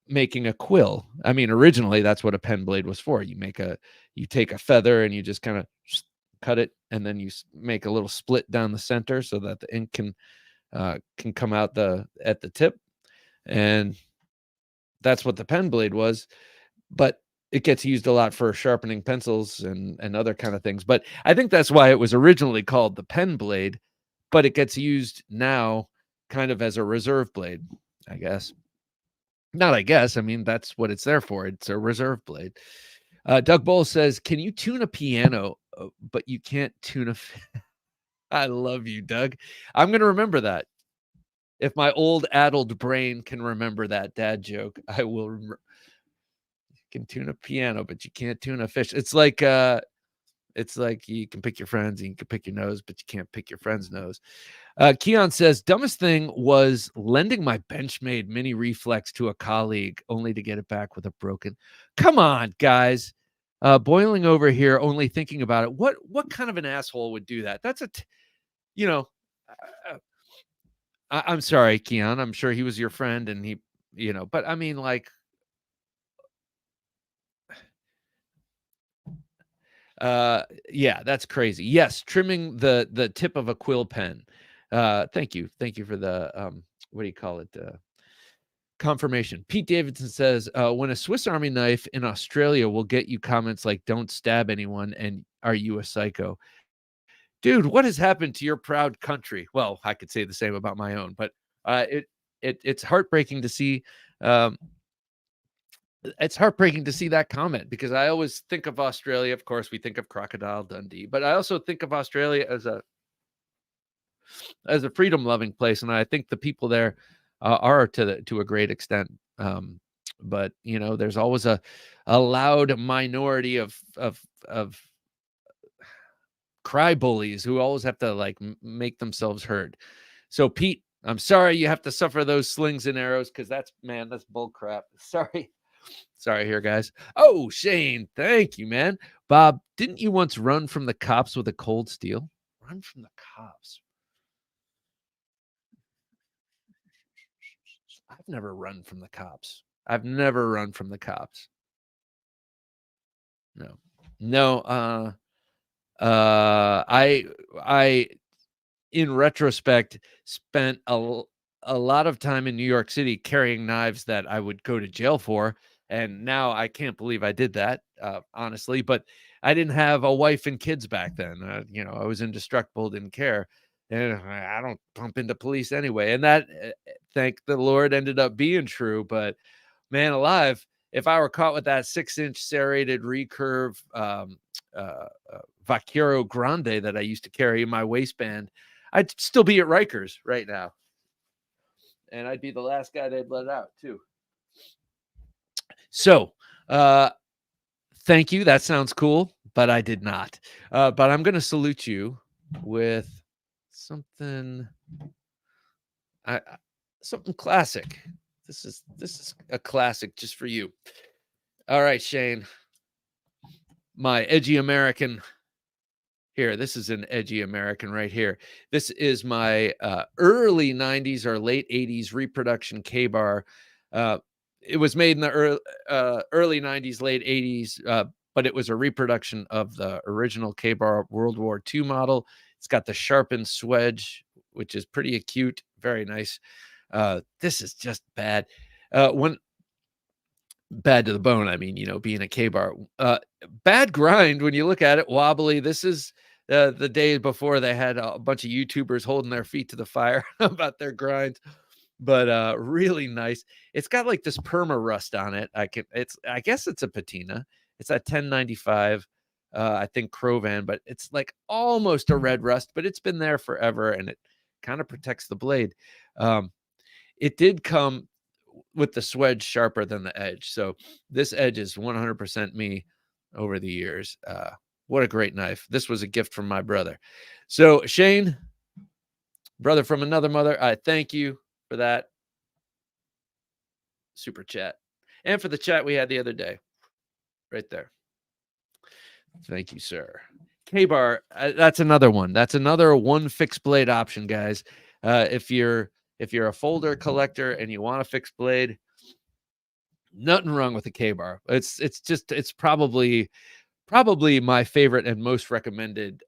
making a quill. I mean, originally that's what a pen blade was for. You take a feather and you just kind of cut it, and then you make a little split down the center so that the ink can come out at the tip, and that's what the pen blade was. But it gets used a lot for sharpening pencils and other kind of things. But I think that's why it was originally called the pen blade, but it gets used now kind of as a reserve blade, I guess. Not I guess. I mean, that's what it's there for. It's a reserve blade. Doug Bowles says, can you tune a piano, but you can't tune a... I love you, Doug. I'm going to remember that. If my old addled brain can remember that dad joke, I will remember. You can tune a piano, but you can't tune a fish. It's like you can pick your friends and you can pick your nose, but you can't pick your friend's nose. Keon says, dumbest thing was lending my Benchmade mini reflex to a colleague only to get it back with a broken. Come on, guys. Boiling over here, only thinking about it. What kind of an asshole would do that? That's I'm sorry, Keon. I'm sure he was your friend and he, but I mean, like, yeah, that's crazy. Yes. Trimming the tip of a quill pen. Thank you for the what do you call it, confirmation. Pete Davidson says, when a Swiss Army knife in Australia will get you comments like don't stab anyone and are you a psycho? Dude, what has happened to your proud country? Well, I could say the same about my own, but it's heartbreaking to see. It's heartbreaking to see that comment, because I always think of Australia. Of course, we think of Crocodile Dundee, but I also think of Australia as a freedom loving place, and I think the people there are to a great extent. But there's always a loud minority of cry bullies who always have to like make themselves heard. So Pete, I'm sorry you have to suffer those slings and arrows, because that's bull crap. Sorry here, guys. Oh, Shane, thank you, man. Bob, didn't you once run from the cops with a cold steel? Run from the cops? I've never run from the cops. No. I in retrospect spent a lot of time in New York City carrying knives that I would go to jail for, and now I can't believe I did that, honestly. But I didn't have a wife and kids back then. I was indestructible, didn't care, and I don't bump into police anyway. And that, thank the Lord, ended up being true. But man alive, if I were caught with that 6-inch serrated recurve Vaquero Grande that I used to carry in my waistband, I'd still be at Rikers right now. And I'd be the last guy they'd let out too. So, thank you. That sounds cool, but I did not. But I'm going to salute you with something, something classic. This is a classic just for you. All right, Shane, my edgy American. Here, this is an edgy American right here. This is my early 90s or late 80s reproduction K-bar. It was made in the early 90s, late 80s, but it was a reproduction of the original K-bar World War II model. It's got the sharpened swedge, which is pretty acute, very nice. This is just bad. Bad to the bone, I mean, being a K-bar. Bad grind when you look at it, wobbly. This is the day before they had a bunch of YouTubers holding their feet to the fire about their grind, but really nice. It's got like this perma rust on it. I guess it's a patina. It's a 1095, I think Crovan, but it's like almost a red rust, but it's been there forever and it kind of protects the blade. It did come with the swedge sharper than the edge. So this edge is 100% me over the years. What a great knife. This was a gift from my brother. So Shane, brother from another mother, I thank you for that super chat and for the chat we had the other day right there. Thank you, sir. K-bar, that's another one. That's another one fixed blade option, guys. If you're a folder collector and you want a fixed blade, nothing wrong with the K-bar. It's probably my favorite and most recommended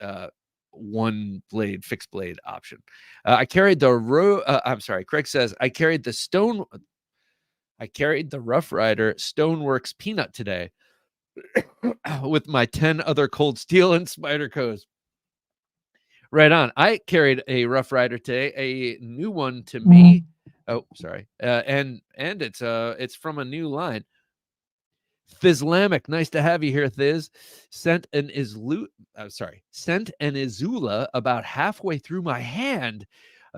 one blade fixed blade option. I carried the I'm sorry, Craig says I carried the Rough Rider Stoneworks Peanut today with my 10 other Cold Steel and Spydercos. Right on. I carried a Rough Rider today, a new one to me. Oh, sorry. And it's from a new line. Fizlamic, nice to have you here, Thiz. Sent an Izula about halfway through my hand,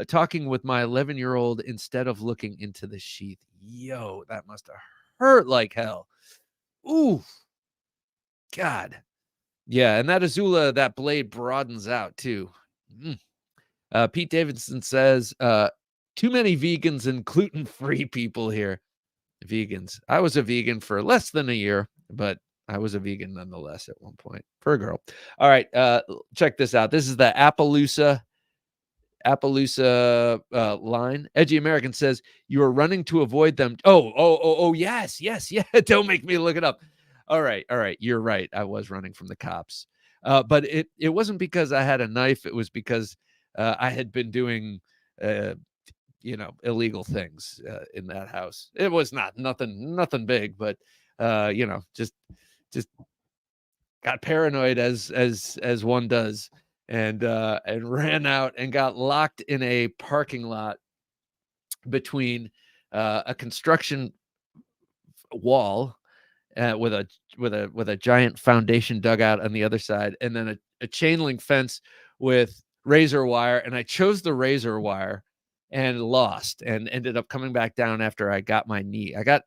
talking with my 11-year-old instead of looking into the sheath. Yo, that must have hurt like hell. Ooh, God. Yeah, and that Izula, that blade broadens out too. Pete Davidson says, too many vegans and gluten-free people here. Vegans. I was a vegan for less than a year, but I was a vegan nonetheless at one point. Per girl. All right, check this out. This is the Appaloosa line. Edgy American says you are running to avoid them. Oh, yes. Don't make me look it up. All right. You're right. I was running from the cops. But it wasn't because I had a knife. It was because I had been doing illegal things in that house. It was nothing big, but just got paranoid as one does, and ran out and got locked in a parking lot between a construction wall with a giant foundation dugout on the other side, and then a chain link fence with razor wire. And I chose the razor wire and lost, and ended up coming back down after I got my knee. I got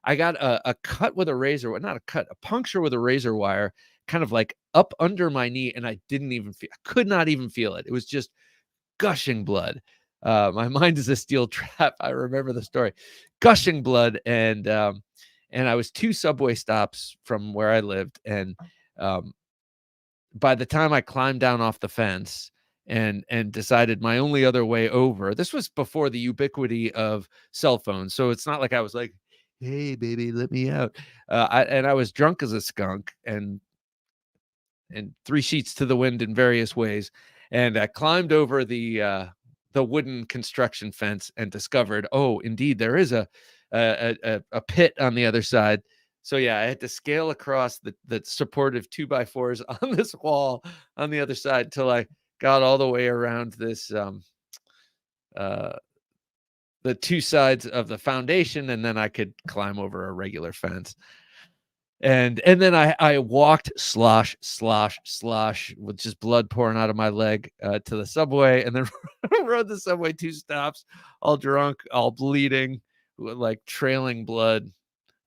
a cut with a razor, not a cut, a puncture with a razor wire, kind of like up under my knee, and I could not even feel it. It was just gushing blood. My mind is a steel trap. I remember the story, gushing blood, and I was 2 subway stops from where I lived, and by the time I climbed down off the fence and decided my only other way over, this was before the ubiquity of cell phones, so it's not like I was like, "Hey, baby, let me out." I was drunk as a skunk, and 3 sheets to the wind in various ways, and I climbed over the wooden construction fence and discovered, oh, indeed, there is a pit on the other side. So yeah, I had to scale across the supportive 2x4s on this wall on the other side till I got all the way around this the 2 sides of the foundation, and then I could climb over a regular fence. And then I walked slosh with just blood pouring out of my leg to the subway, and then rode the subway 2 stops, all drunk, all bleeding, like trailing blood.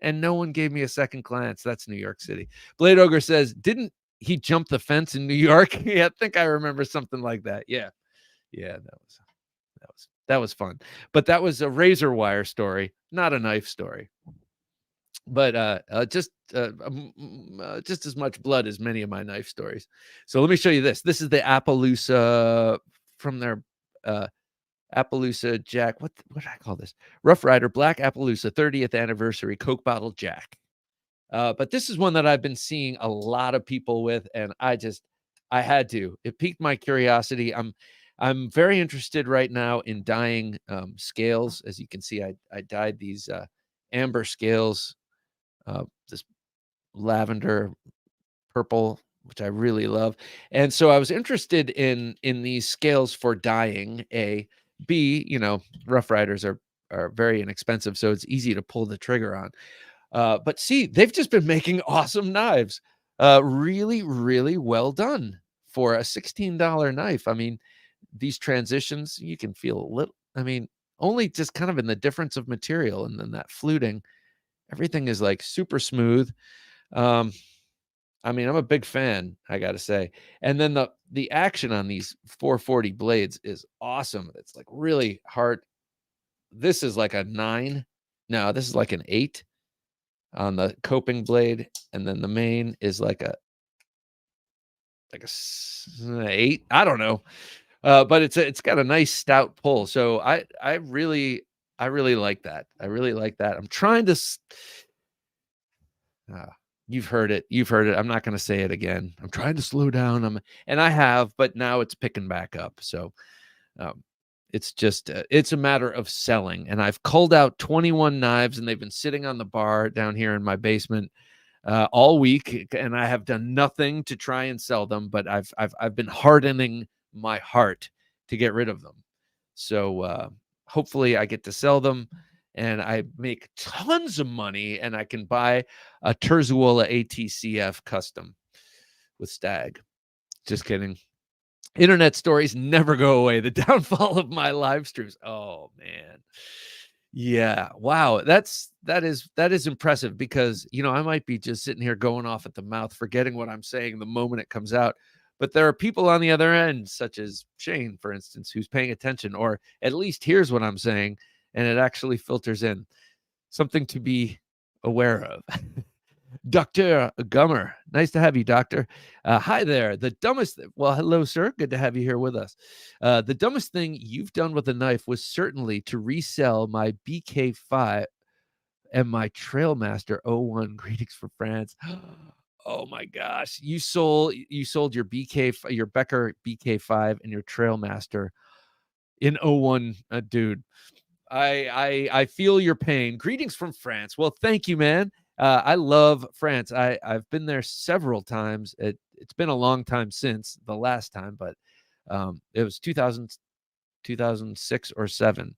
And no one gave me a second glance. That's New York City. Blade Ogre says, didn't he jump the fence in New York? Yeah, I think I remember something like that. Yeah, that was fun. But that was a razor wire story, not a knife story. But just as much blood as many of my knife stories. So let me show you this. This is the Appaloosa from their Appaloosa Jack. What did I call this? Rough Rider Black Appaloosa 30th Anniversary Coke Bottle Jack. But this is one that I've been seeing a lot of people with, and I had to. It piqued my curiosity. I'm very interested right now in dyeing scales. As you can see, I dyed these amber scales, this lavender purple, which I really love. And so I was interested in these scales for dyeing. B, Rough Riders are very inexpensive, so it's easy to pull the trigger on. But see, they've just been making awesome knives. Really, really well done for a $16 knife. I mean, these transitions, you can feel a little, only just kind of in the difference of material, and then that fluting. Everything is like super smooth. I'm a big fan, I gotta say. And then the action on these 440 blades is awesome. It's like really hard. This is like a 9. No, this is like an 8 on the coping blade, and then the main is like like a 8. I don't know. But it's got a nice stout pull. So I really like that. I really like that. I'm trying to you've heard it. You've heard it. I'm not going to say it again. I'm trying to slow down. And I have, but now it's picking back up. So it's just it's a matter of selling. And I've culled out 21 knives, and they've been sitting on the bar down here in my basement all week, and I have done nothing to try and sell them. But I've been hardening my heart to get rid of them. So hopefully I get to sell them, and I make tons of money, and I can buy a Terzuola ATCF custom with Stag. Just kidding. Internet stories never go away. The downfall of my live streams. Oh man. Yeah. Wow. That is impressive, because, I might be just sitting here going off at the mouth, forgetting what I'm saying the moment it comes out. But there are people on the other end, such as Shane, for instance, who's paying attention, or at least hears what I'm saying, and it actually filters in. Something to be aware of. Dr. Gummer. Nice to have you, Doctor. Hi there. The dumbest... Well, hello, sir. Good to have you here with us. The dumbest thing you've done with a knife was certainly to resell my BK5 and my Trailmaster 01. Greetings from France. Oh my gosh. You sold your your Becker BK5 and your Trailmaster in 01, dude. I feel your pain. Greetings from France. Well, thank you, man. I love France. I've been there several times. It's been a long time since the last time, but it was 2006 or 7.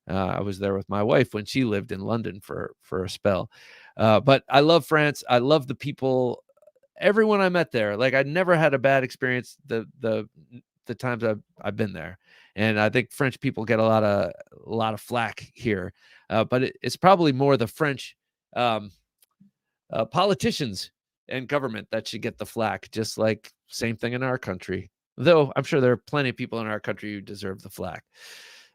I was there with my wife when she lived in London for a spell. But I love France. I love the people, everyone I met there. Like, I never had a bad experience the times I've been there. And I think French people get a lot of flack here. But it's probably more the French politicians and government that should get the flack, just like same thing in our country. Though I'm sure there are plenty of people in our country who deserve the flack.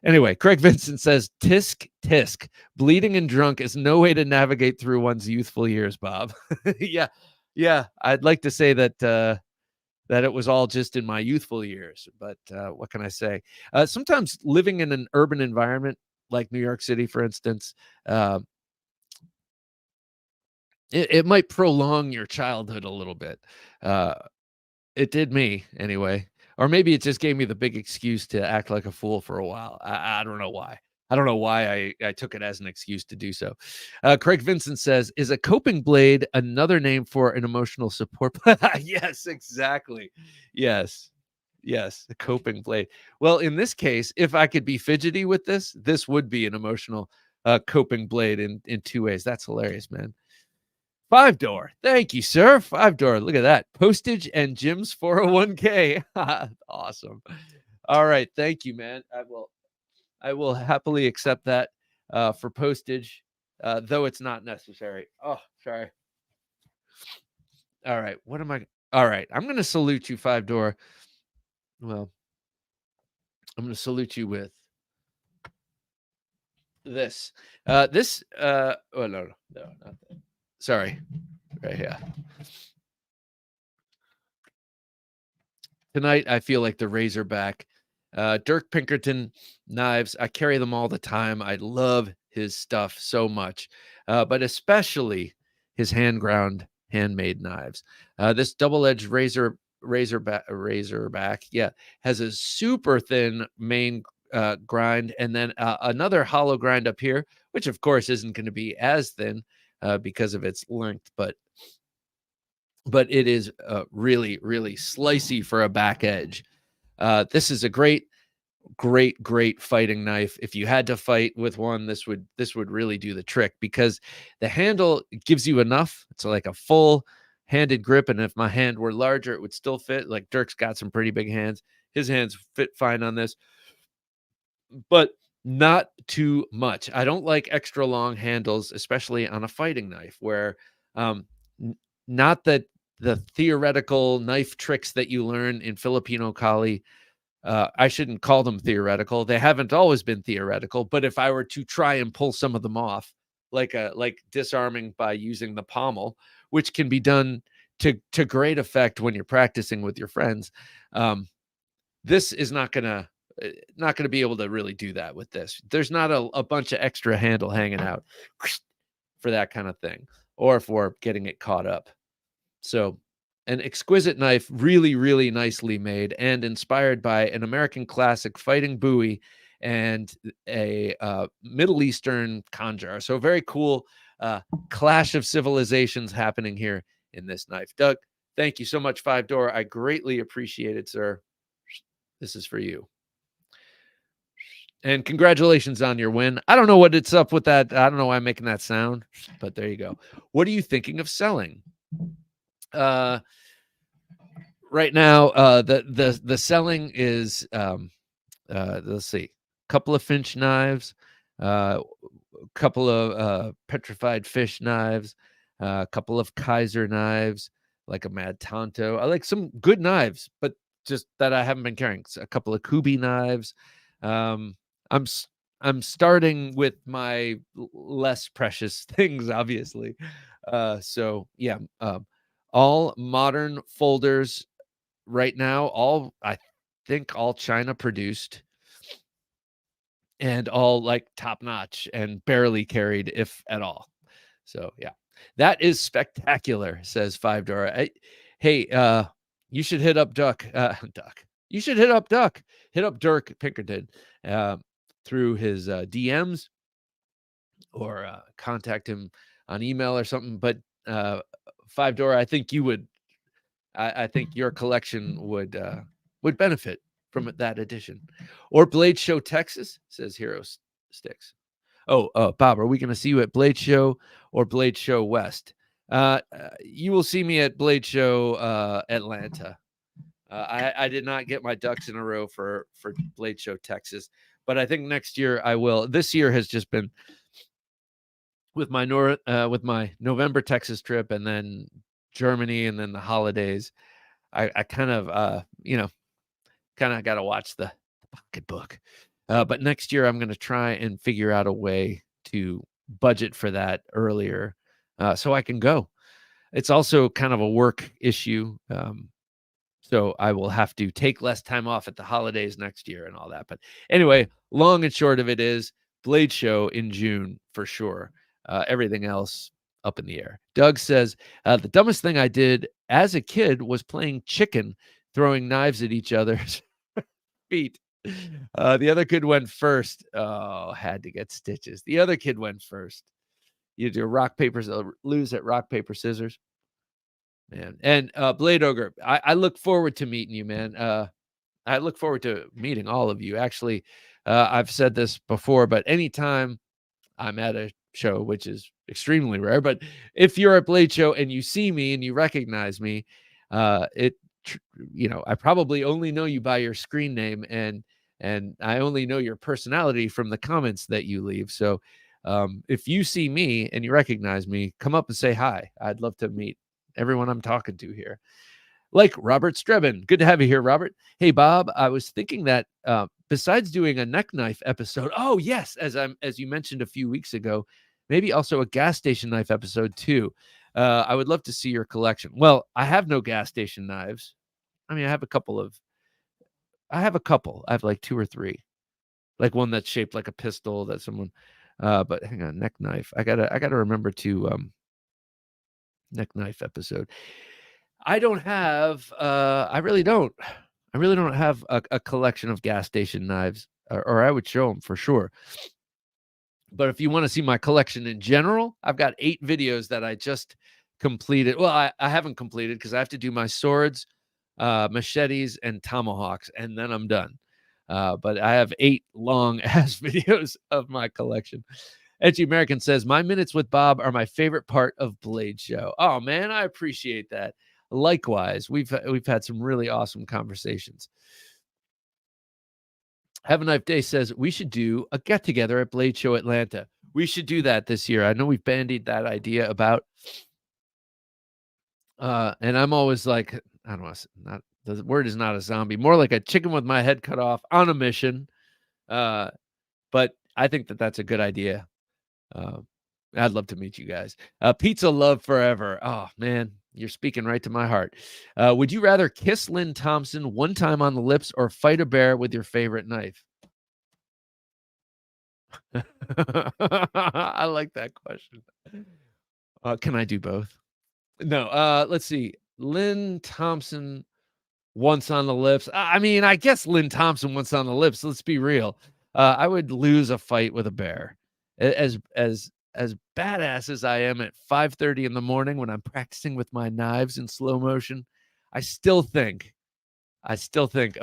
Anyway, Craig Vincent says, tisk, tisk. Bleeding and drunk is no way to navigate through one's youthful years, Bob. Yeah. I'd like to say that that it was all just in my youthful years, but what can I say? Sometimes living in an urban environment like New York City, for instance, it might prolong your childhood a little bit. It did me anyway. Or maybe it just gave me the big excuse to act like a fool for a while. I don't know why. I don't know why I took it as an excuse to do so. Craig Vincent says, is a coping blade another name for an emotional support? Yes, exactly. Yes, a coping blade. Well, in this case, if I could be fidgety with this would be an emotional coping blade in 2 ways. That's hilarious, man. 5-door. Thank you, sir. 5-door. Look at that. Postage and Jim's 401k. Awesome. All right. Thank you, man. I will happily accept that for postage, though it's not necessary. Oh, sorry. All right. All right. I'm going to salute you, 5-door. Well, I'm going to salute you with this. Oh, no, not that. Sorry. Right here. Tonight, I feel like the Razorback. Dirk Pinkerton knives. I carry them all the time. I love his stuff so much, but especially his handmade knives. This double-edged Razorback, yeah, has a super thin main grind, and then another hollow grind up here, which of course isn't going to be as thin because of its length, but it is really, really slicey for a back edge. This is a great fighting knife. If you had to fight with one, this would really do the trick, because the handle gives you enough. It's like a full handed grip, and if my hand were larger, it would still fit. Like, Dirk's got some pretty big hands. His hands fit fine on this, but not too much. I don't like extra long handles, especially on a fighting knife, where not that the theoretical knife tricks that you learn in Filipino Kali, I shouldn't call them theoretical. They haven't always been theoretical, but if I were to try and pull some of them off, like disarming by using the pommel, which can be done to great effect when you're practicing with your friends. This is not gonna be able to really do that with this. There's not a bunch of extra handle hanging out for that kind of thing, or for getting it caught up. So an exquisite knife, really, really nicely made and inspired by an American classic fighting Bowie and a Middle Eastern conjure. So very cool clash of civilizations happening here in this knife. Doug, thank you so much, Five Door. I greatly appreciate it, sir. This is for you. And congratulations on your win. I don't know what it's up with that. I don't know why I'm making that sound, but there you go. What are you thinking of selling? Right now, the selling is let's see, a couple of Finch knives, a couple of petrified fish knives, a couple of Kaiser knives, like a Mad Tonto. I like some good knives, but just that I haven't been carrying. A couple of Kubi knives. I'm starting with my less precious things, obviously. So yeah, all modern folders right now. I think all China produced, and all like top notch and barely carried, if at all. So yeah, that is spectacular, says Five Door. Hey, you should hit up Duck. You should hit up Duck. Hit up Dirk Pinkerton through his DMs, or contact him on email or something. But Five Door, I think you would. I think your collection would benefit from that edition. Or Blade Show Texas, says Hero Sticks. Oh, Bob, are we going to see you at Blade Show or Blade Show West? You will see me at Blade Show Atlanta. I did not get my ducks in a row for Blade Show Texas, but I think next year I will. This year has just been with my November Texas trip, and then Germany, and then the holidays. I kind of got to watch the pocketbook. But next year I'm going to try and figure out a way to budget for that earlier, so I can go. It's also kind of a work issue. So I will have to take less time off at the holidays next year and all that. But anyway, long and short of it is Blade Show in June for sure. Everything else up in the air. Doug says, the dumbest thing I did as a kid was playing chicken, throwing knives at each other's feet. The other kid went first. Oh, had to get stitches. The other kid went first. You do rock, paper, lose at rock, paper, scissors. Man. And Blade Ogre, I look forward to meeting you, man. I look forward to meeting all of you. Actually, I've said this before, but anytime I'm at a show, which is extremely rare, but if you're at Blade Show and you see me and you recognize me, I probably only know you by your screen name, and I only know your personality from the comments that you leave. So if you see me and you recognize me, come up and say hi. I'd love to meet everyone I'm talking to here. Like Robert Strebin. Good to have you here, Robert. Hey, Bob, I was thinking that besides doing a neck knife episode, oh yes, as you mentioned a few weeks ago, maybe also a gas station knife episode too. I would love to see your collection. Well, I have no gas station knives. I mean, I have a couple. I have like 2 or 3, like one that's shaped like a pistol that someone. But hang on, neck knife. I gotta remember to neck knife episode. I don't have. I really don't have a collection of gas station knives, or I would show them for sure. But if you want to see my collection in general, I've got 8 videos that I just completed. Well, I haven't completed because I have to do my swords, machetes, and tomahawks, and then I'm done. But I have 8 long ass videos of my collection. Edgy American says, my minutes with Bob are my favorite part of Blade Show. Oh man, I appreciate that. Likewise, we've had some really awesome conversations. Have a Knife Day says, we should do a get together at Blade Show Atlanta. We should do that this year. I know we've bandied that idea about. And I'm always like, I don't know, the word is not a zombie, more like a chicken with my head cut off on a mission. But I think that that's a good idea. I'd love to meet you guys. Pizza love forever. Oh man, you're speaking right to my heart. Would you rather kiss Lynn Thompson one time on the lips or fight a bear with your favorite knife? I like that question. Can I do both? No. Let's see. Lynn Thompson once on the lips. I mean, I guess Lynn Thompson once on the lips. Let's be real. I would lose a fight with a bear. As badass as I am at 5:30 in the morning when I'm practicing with my knives in slow motion, I still think a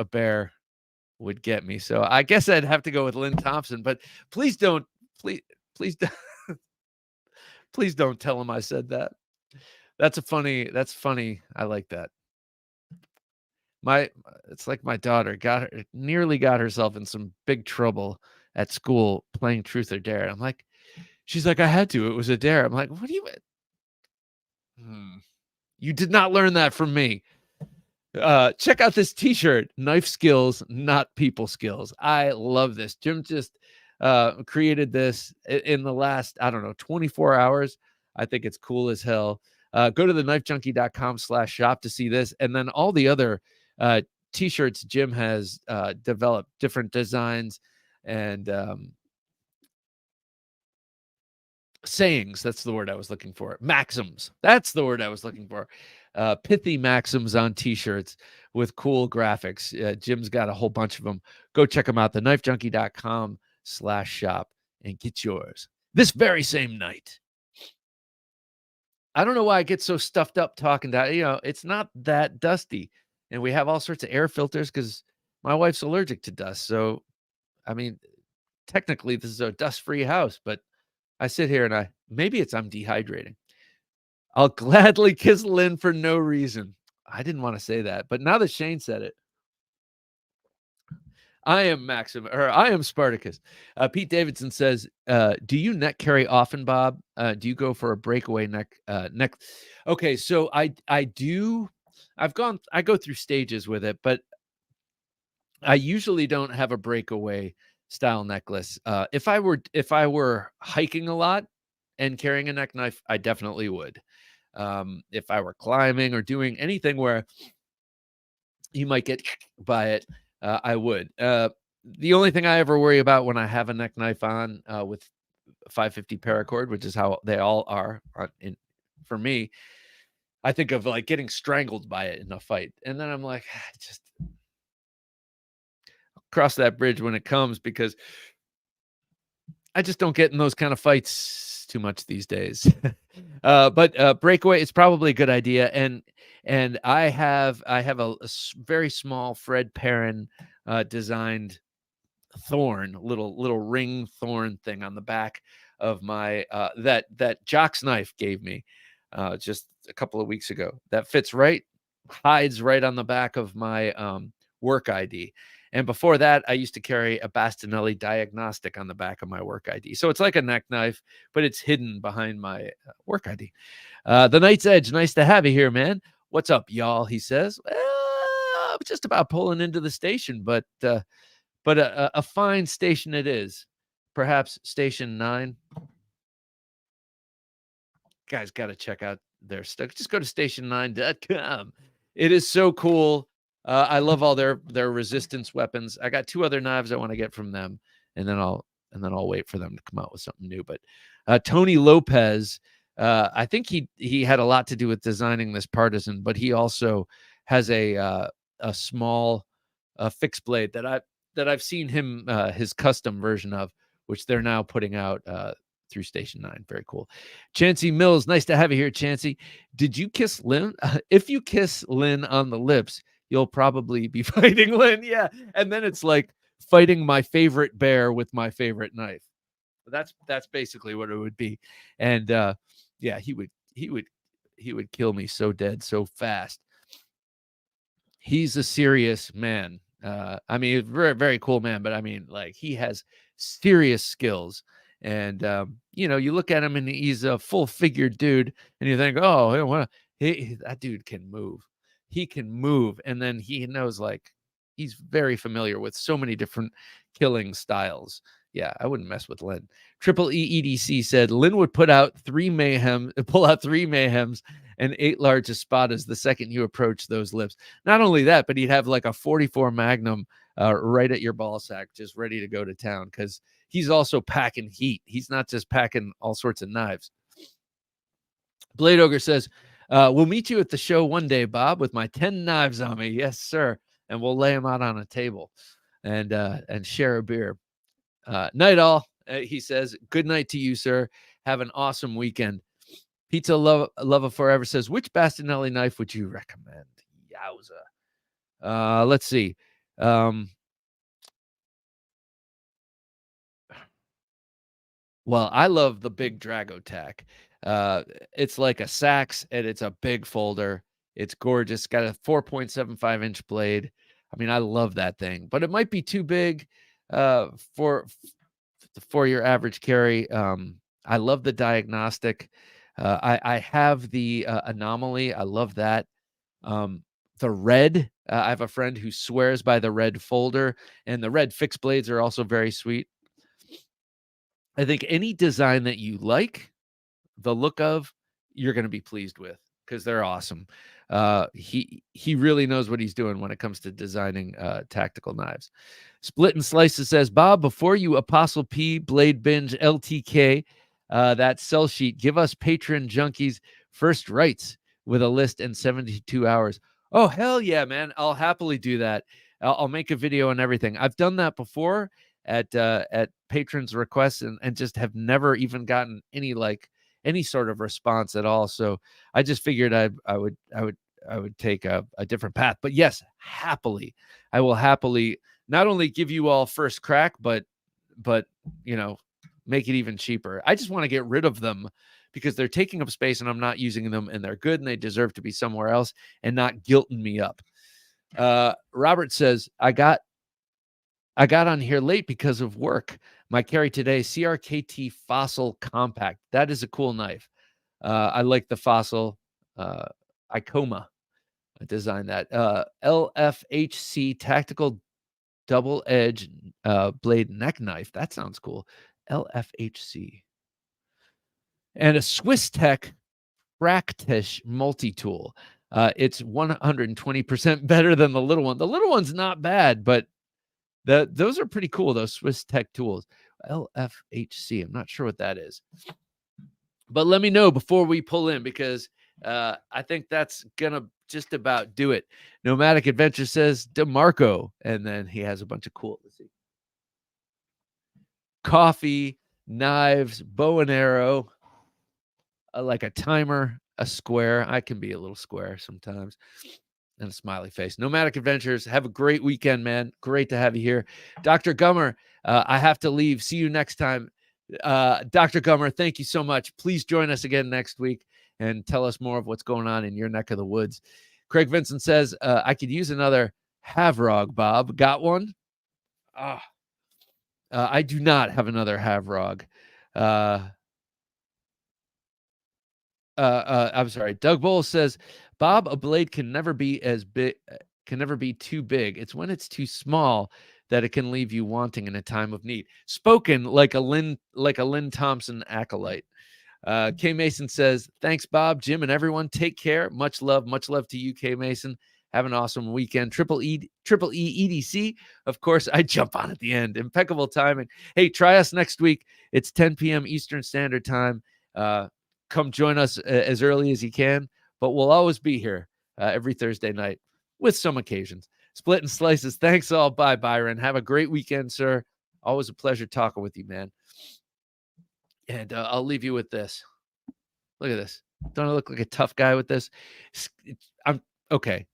bear would get me. So I guess I'd have to go with Lynn Thompson, but please don't please please don't tell him I said that. That's funny. I like that. It's like my daughter nearly got herself in some big trouble at school playing truth or dare. I'm like, she's like, I had to. It was a dare. I'm like, what do you? You did not learn that from me. Check out this T-shirt. Knife skills, not people skills. I love this. Jim just created this in the last, I don't know, 24 hours. I think it's cool as hell. Go to TheKnifeJunkie.com/shop to see this, and then all the other T-shirts Jim has developed, different designs and sayings. That's the word I was looking for. Maxims. That's the word I was looking for. Pithy maxims on T-shirts with cool graphics. Jim's got a whole bunch of them. Go check them out. TheKnifeJunkie.com/shop and get yours this very same night. I don't know why I get so stuffed up talking to, it's not that dusty. And we have all sorts of air filters because my wife's allergic to dust. So, I mean, technically this is a dust-free house, but I sit here and maybe I'm dehydrating. I'll gladly kiss Lynn for no reason. I didn't want to say that, but now that Shane said it, I am Spartacus. Pete Davidson says, do you neck carry often, Bob? Do you go for a breakaway neck? Okay, so I do. I go through stages with it, but I usually don't have a breakaway style necklace. If I were hiking a lot and carrying a neck knife, I definitely would. If I were climbing or doing anything where you might get by it, I would. The only thing I ever worry about when I have a neck knife on with 550 paracord, which is how they all are for me, I think of like getting strangled by it in a fight. And then I'm like, just cross that bridge when it comes, because I just don't get in those kind of fights too much these days. But breakaway is probably a good idea. And I have a very small Fred Perrin designed thorn, little ring thorn thing on the back of my that Jock's knife gave me just a couple of weeks ago. That hides right on the back of my work ID. And before that, I used to carry a Bastinelli diagnostic on the back of my work ID. So it's like a neck knife, but it's hidden behind my work ID. The Night's Edge, nice to have you here, man. What's up, y'all? He says, well, I'm just about pulling into the station, but a fine station it is. Perhaps Station 9. Guys, got to check out their stuff. Just go to station9.com. It is so cool. I love all their resistance weapons. I got 2 other knives I want to get from them, and then I'll wait for them to come out with something new. But Tony Lopez, I think he had a lot to do with designing this Partisan, but he also has a small fixed blade that I've seen him his custom version of, which they're now putting out through Station 9. Very cool. Chancey Mills, nice to have you here, Chancey. Did you kiss Lynn? If you kiss Lynn on the lips, you'll probably be fighting Lynn. Yeah. And then it's like fighting my favorite bear with my favorite knife. That's basically what it would be. And yeah, he would kill me so dead, so fast. He's a serious man. I mean, very, very cool man, but I mean, like, he has serious skills. And you look at him and he's a full-figured dude, and you think, oh, well, that dude can move. He can move, and then he knows, like, he's very familiar with so many different killing styles, Yeah, I wouldn't mess with Lynn. Triple EDC said Lynn would pull out 3 mayhems and 8 large espadas the second you approach those lips. Not only that, but he'd have like a 44 Magnum right at your ball sack, just ready to go to town, because he's also packing heat. He's not just packing all sorts of knives. Blade Ogre says, we'll meet you at the show one day, Bob, with my 10 knives on me. Yes, sir. And we'll lay them out on a table and share a beer. Night all, he says. Good night to you, sir. Have an awesome weekend. Pizza Lover Forever says, which Bastinelli knife would you recommend? Yowza. Let's see. Well, I love the big Dragotac. It's like a Sax, and it's a big folder. It's gorgeous. Got a 4.75-inch blade. I mean, I love that thing, but it might be too big for your average carry. I love the diagnostic. I have the anomaly. I love that. The red, I have a friend who swears by the red folder, and the red fixed blades are also very sweet. I think any design that you like the look of, you're going to be pleased with, because they're awesome. He really knows what he's doing when it comes to designing tactical knives. Split and Slices says, Bob, before you Apostle P Blade Binge LTK that sell sheet, give us patron junkies first rights with a list in 72 hours. Oh, hell yeah, man. I'll happily do that. I'll make a video and everything. I've done that before at patrons' requests, and just have never even gotten any sort of response at all. So I just figured I would take a different path. But yes, happily, I will happily not only give you all first crack, but make it even cheaper. I just want to get rid of them because they're taking up space and I'm not using them, and they're good and they deserve to be somewhere else and not guilting me up. Robert says, I got on here late because of work. My carry today, CRKT Fossil Compact. That is a cool knife. I like the Fossil Icoma. I designed that. LFHC Tactical Double Edge Blade Neck Knife. That sounds cool. LFHC. And a Swiss Tech Praktisch multi-tool. It's 120% better than the little one. The little one's not bad, but those are pretty cool, those Swiss Tech tools. LFHC. I'm not sure what that is. But let me know before we pull in, because I think that's going to just about do it. Nomadic Adventure says DeMarco. And then he has a bunch of cool, let's see, coffee, knives, bow and arrow, like a timer, a square. I can be a little square sometimes. And a smiley face. Nomadic Adventures, have a great weekend, man. Great to have you here. Dr. Gummer, I have to leave. See you next time. Dr. Gummer, thank you so much. Please join us again next week and tell us more of what's going on in your neck of the woods. Craig Vincent says, I could use another Havrog, Bob. Got one? I do not have another Havrog. I'm sorry. Doug Bowles says, Bob, a blade can never be too big. It's when it's too small that it can leave you wanting in a time of need. Spoken like a Lynn Thompson acolyte. K Mason says, thanks, Bob, Jim, and everyone. Take care. Much love to you, K Mason. Have an awesome weekend. Triple E EDC. Of course, I jump on at the end. Impeccable timing. Hey, try us next week. It's 10 p.m. Eastern Standard Time. Come join us as early as you can, but we'll always be here every Thursday night with some occasions. Split and Slices. Thanks all. Bye, Byron. Have a great weekend, sir. Always a pleasure talking with you, man. And I'll leave you with this. Look at this. Don't I look like a tough guy with this? I'm okay.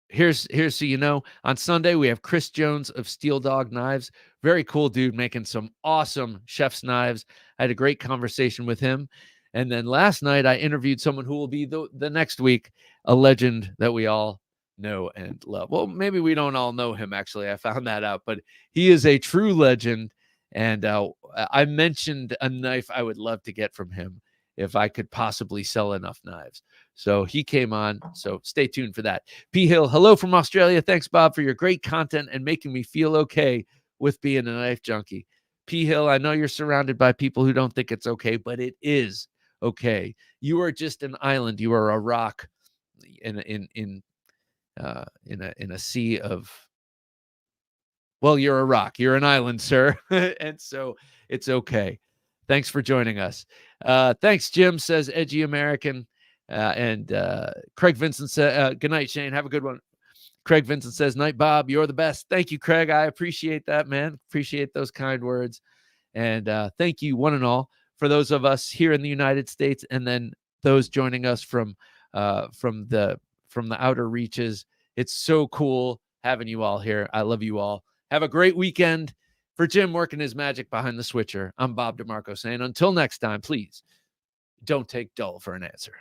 Here's so you know, on Sunday we have Chris Jones of Steel Dog Knives. Very cool dude, making some awesome chef's knives. I had a great conversation with him. And then last night I interviewed someone who will be the next week, a legend that we all know and love. Well, maybe we don't all know him, actually. I found that out, but he is a true legend. And I mentioned a knife I would love to get from him if I could possibly sell enough knives. So he came on. So stay tuned for that. P. Hill, hello from Australia. Thanks, Bob, for your great content and making me feel okay with being a knife junkie. P. Hill, I know you're surrounded by people who don't think it's okay, but it is okay. You are just an island. You are a rock in a sea of. Well, you're a rock. You're an island, sir, and so it's okay. Thanks for joining us. Thanks, Jim, says Edgy American. And Craig Vincent said, good night, Shane. Have a good one. Craig Vincent says, night, Bob. You're the best. Thank you, Craig. I appreciate that, man. Appreciate those kind words. And thank you, one and all, for those of us here in the United States, and then those joining us from the outer reaches. It's so cool having you all here. I love you all. Have a great weekend. For Jim working his magic behind the switcher, I'm Bob DeMarco saying, until next time, please don't take dull for an answer.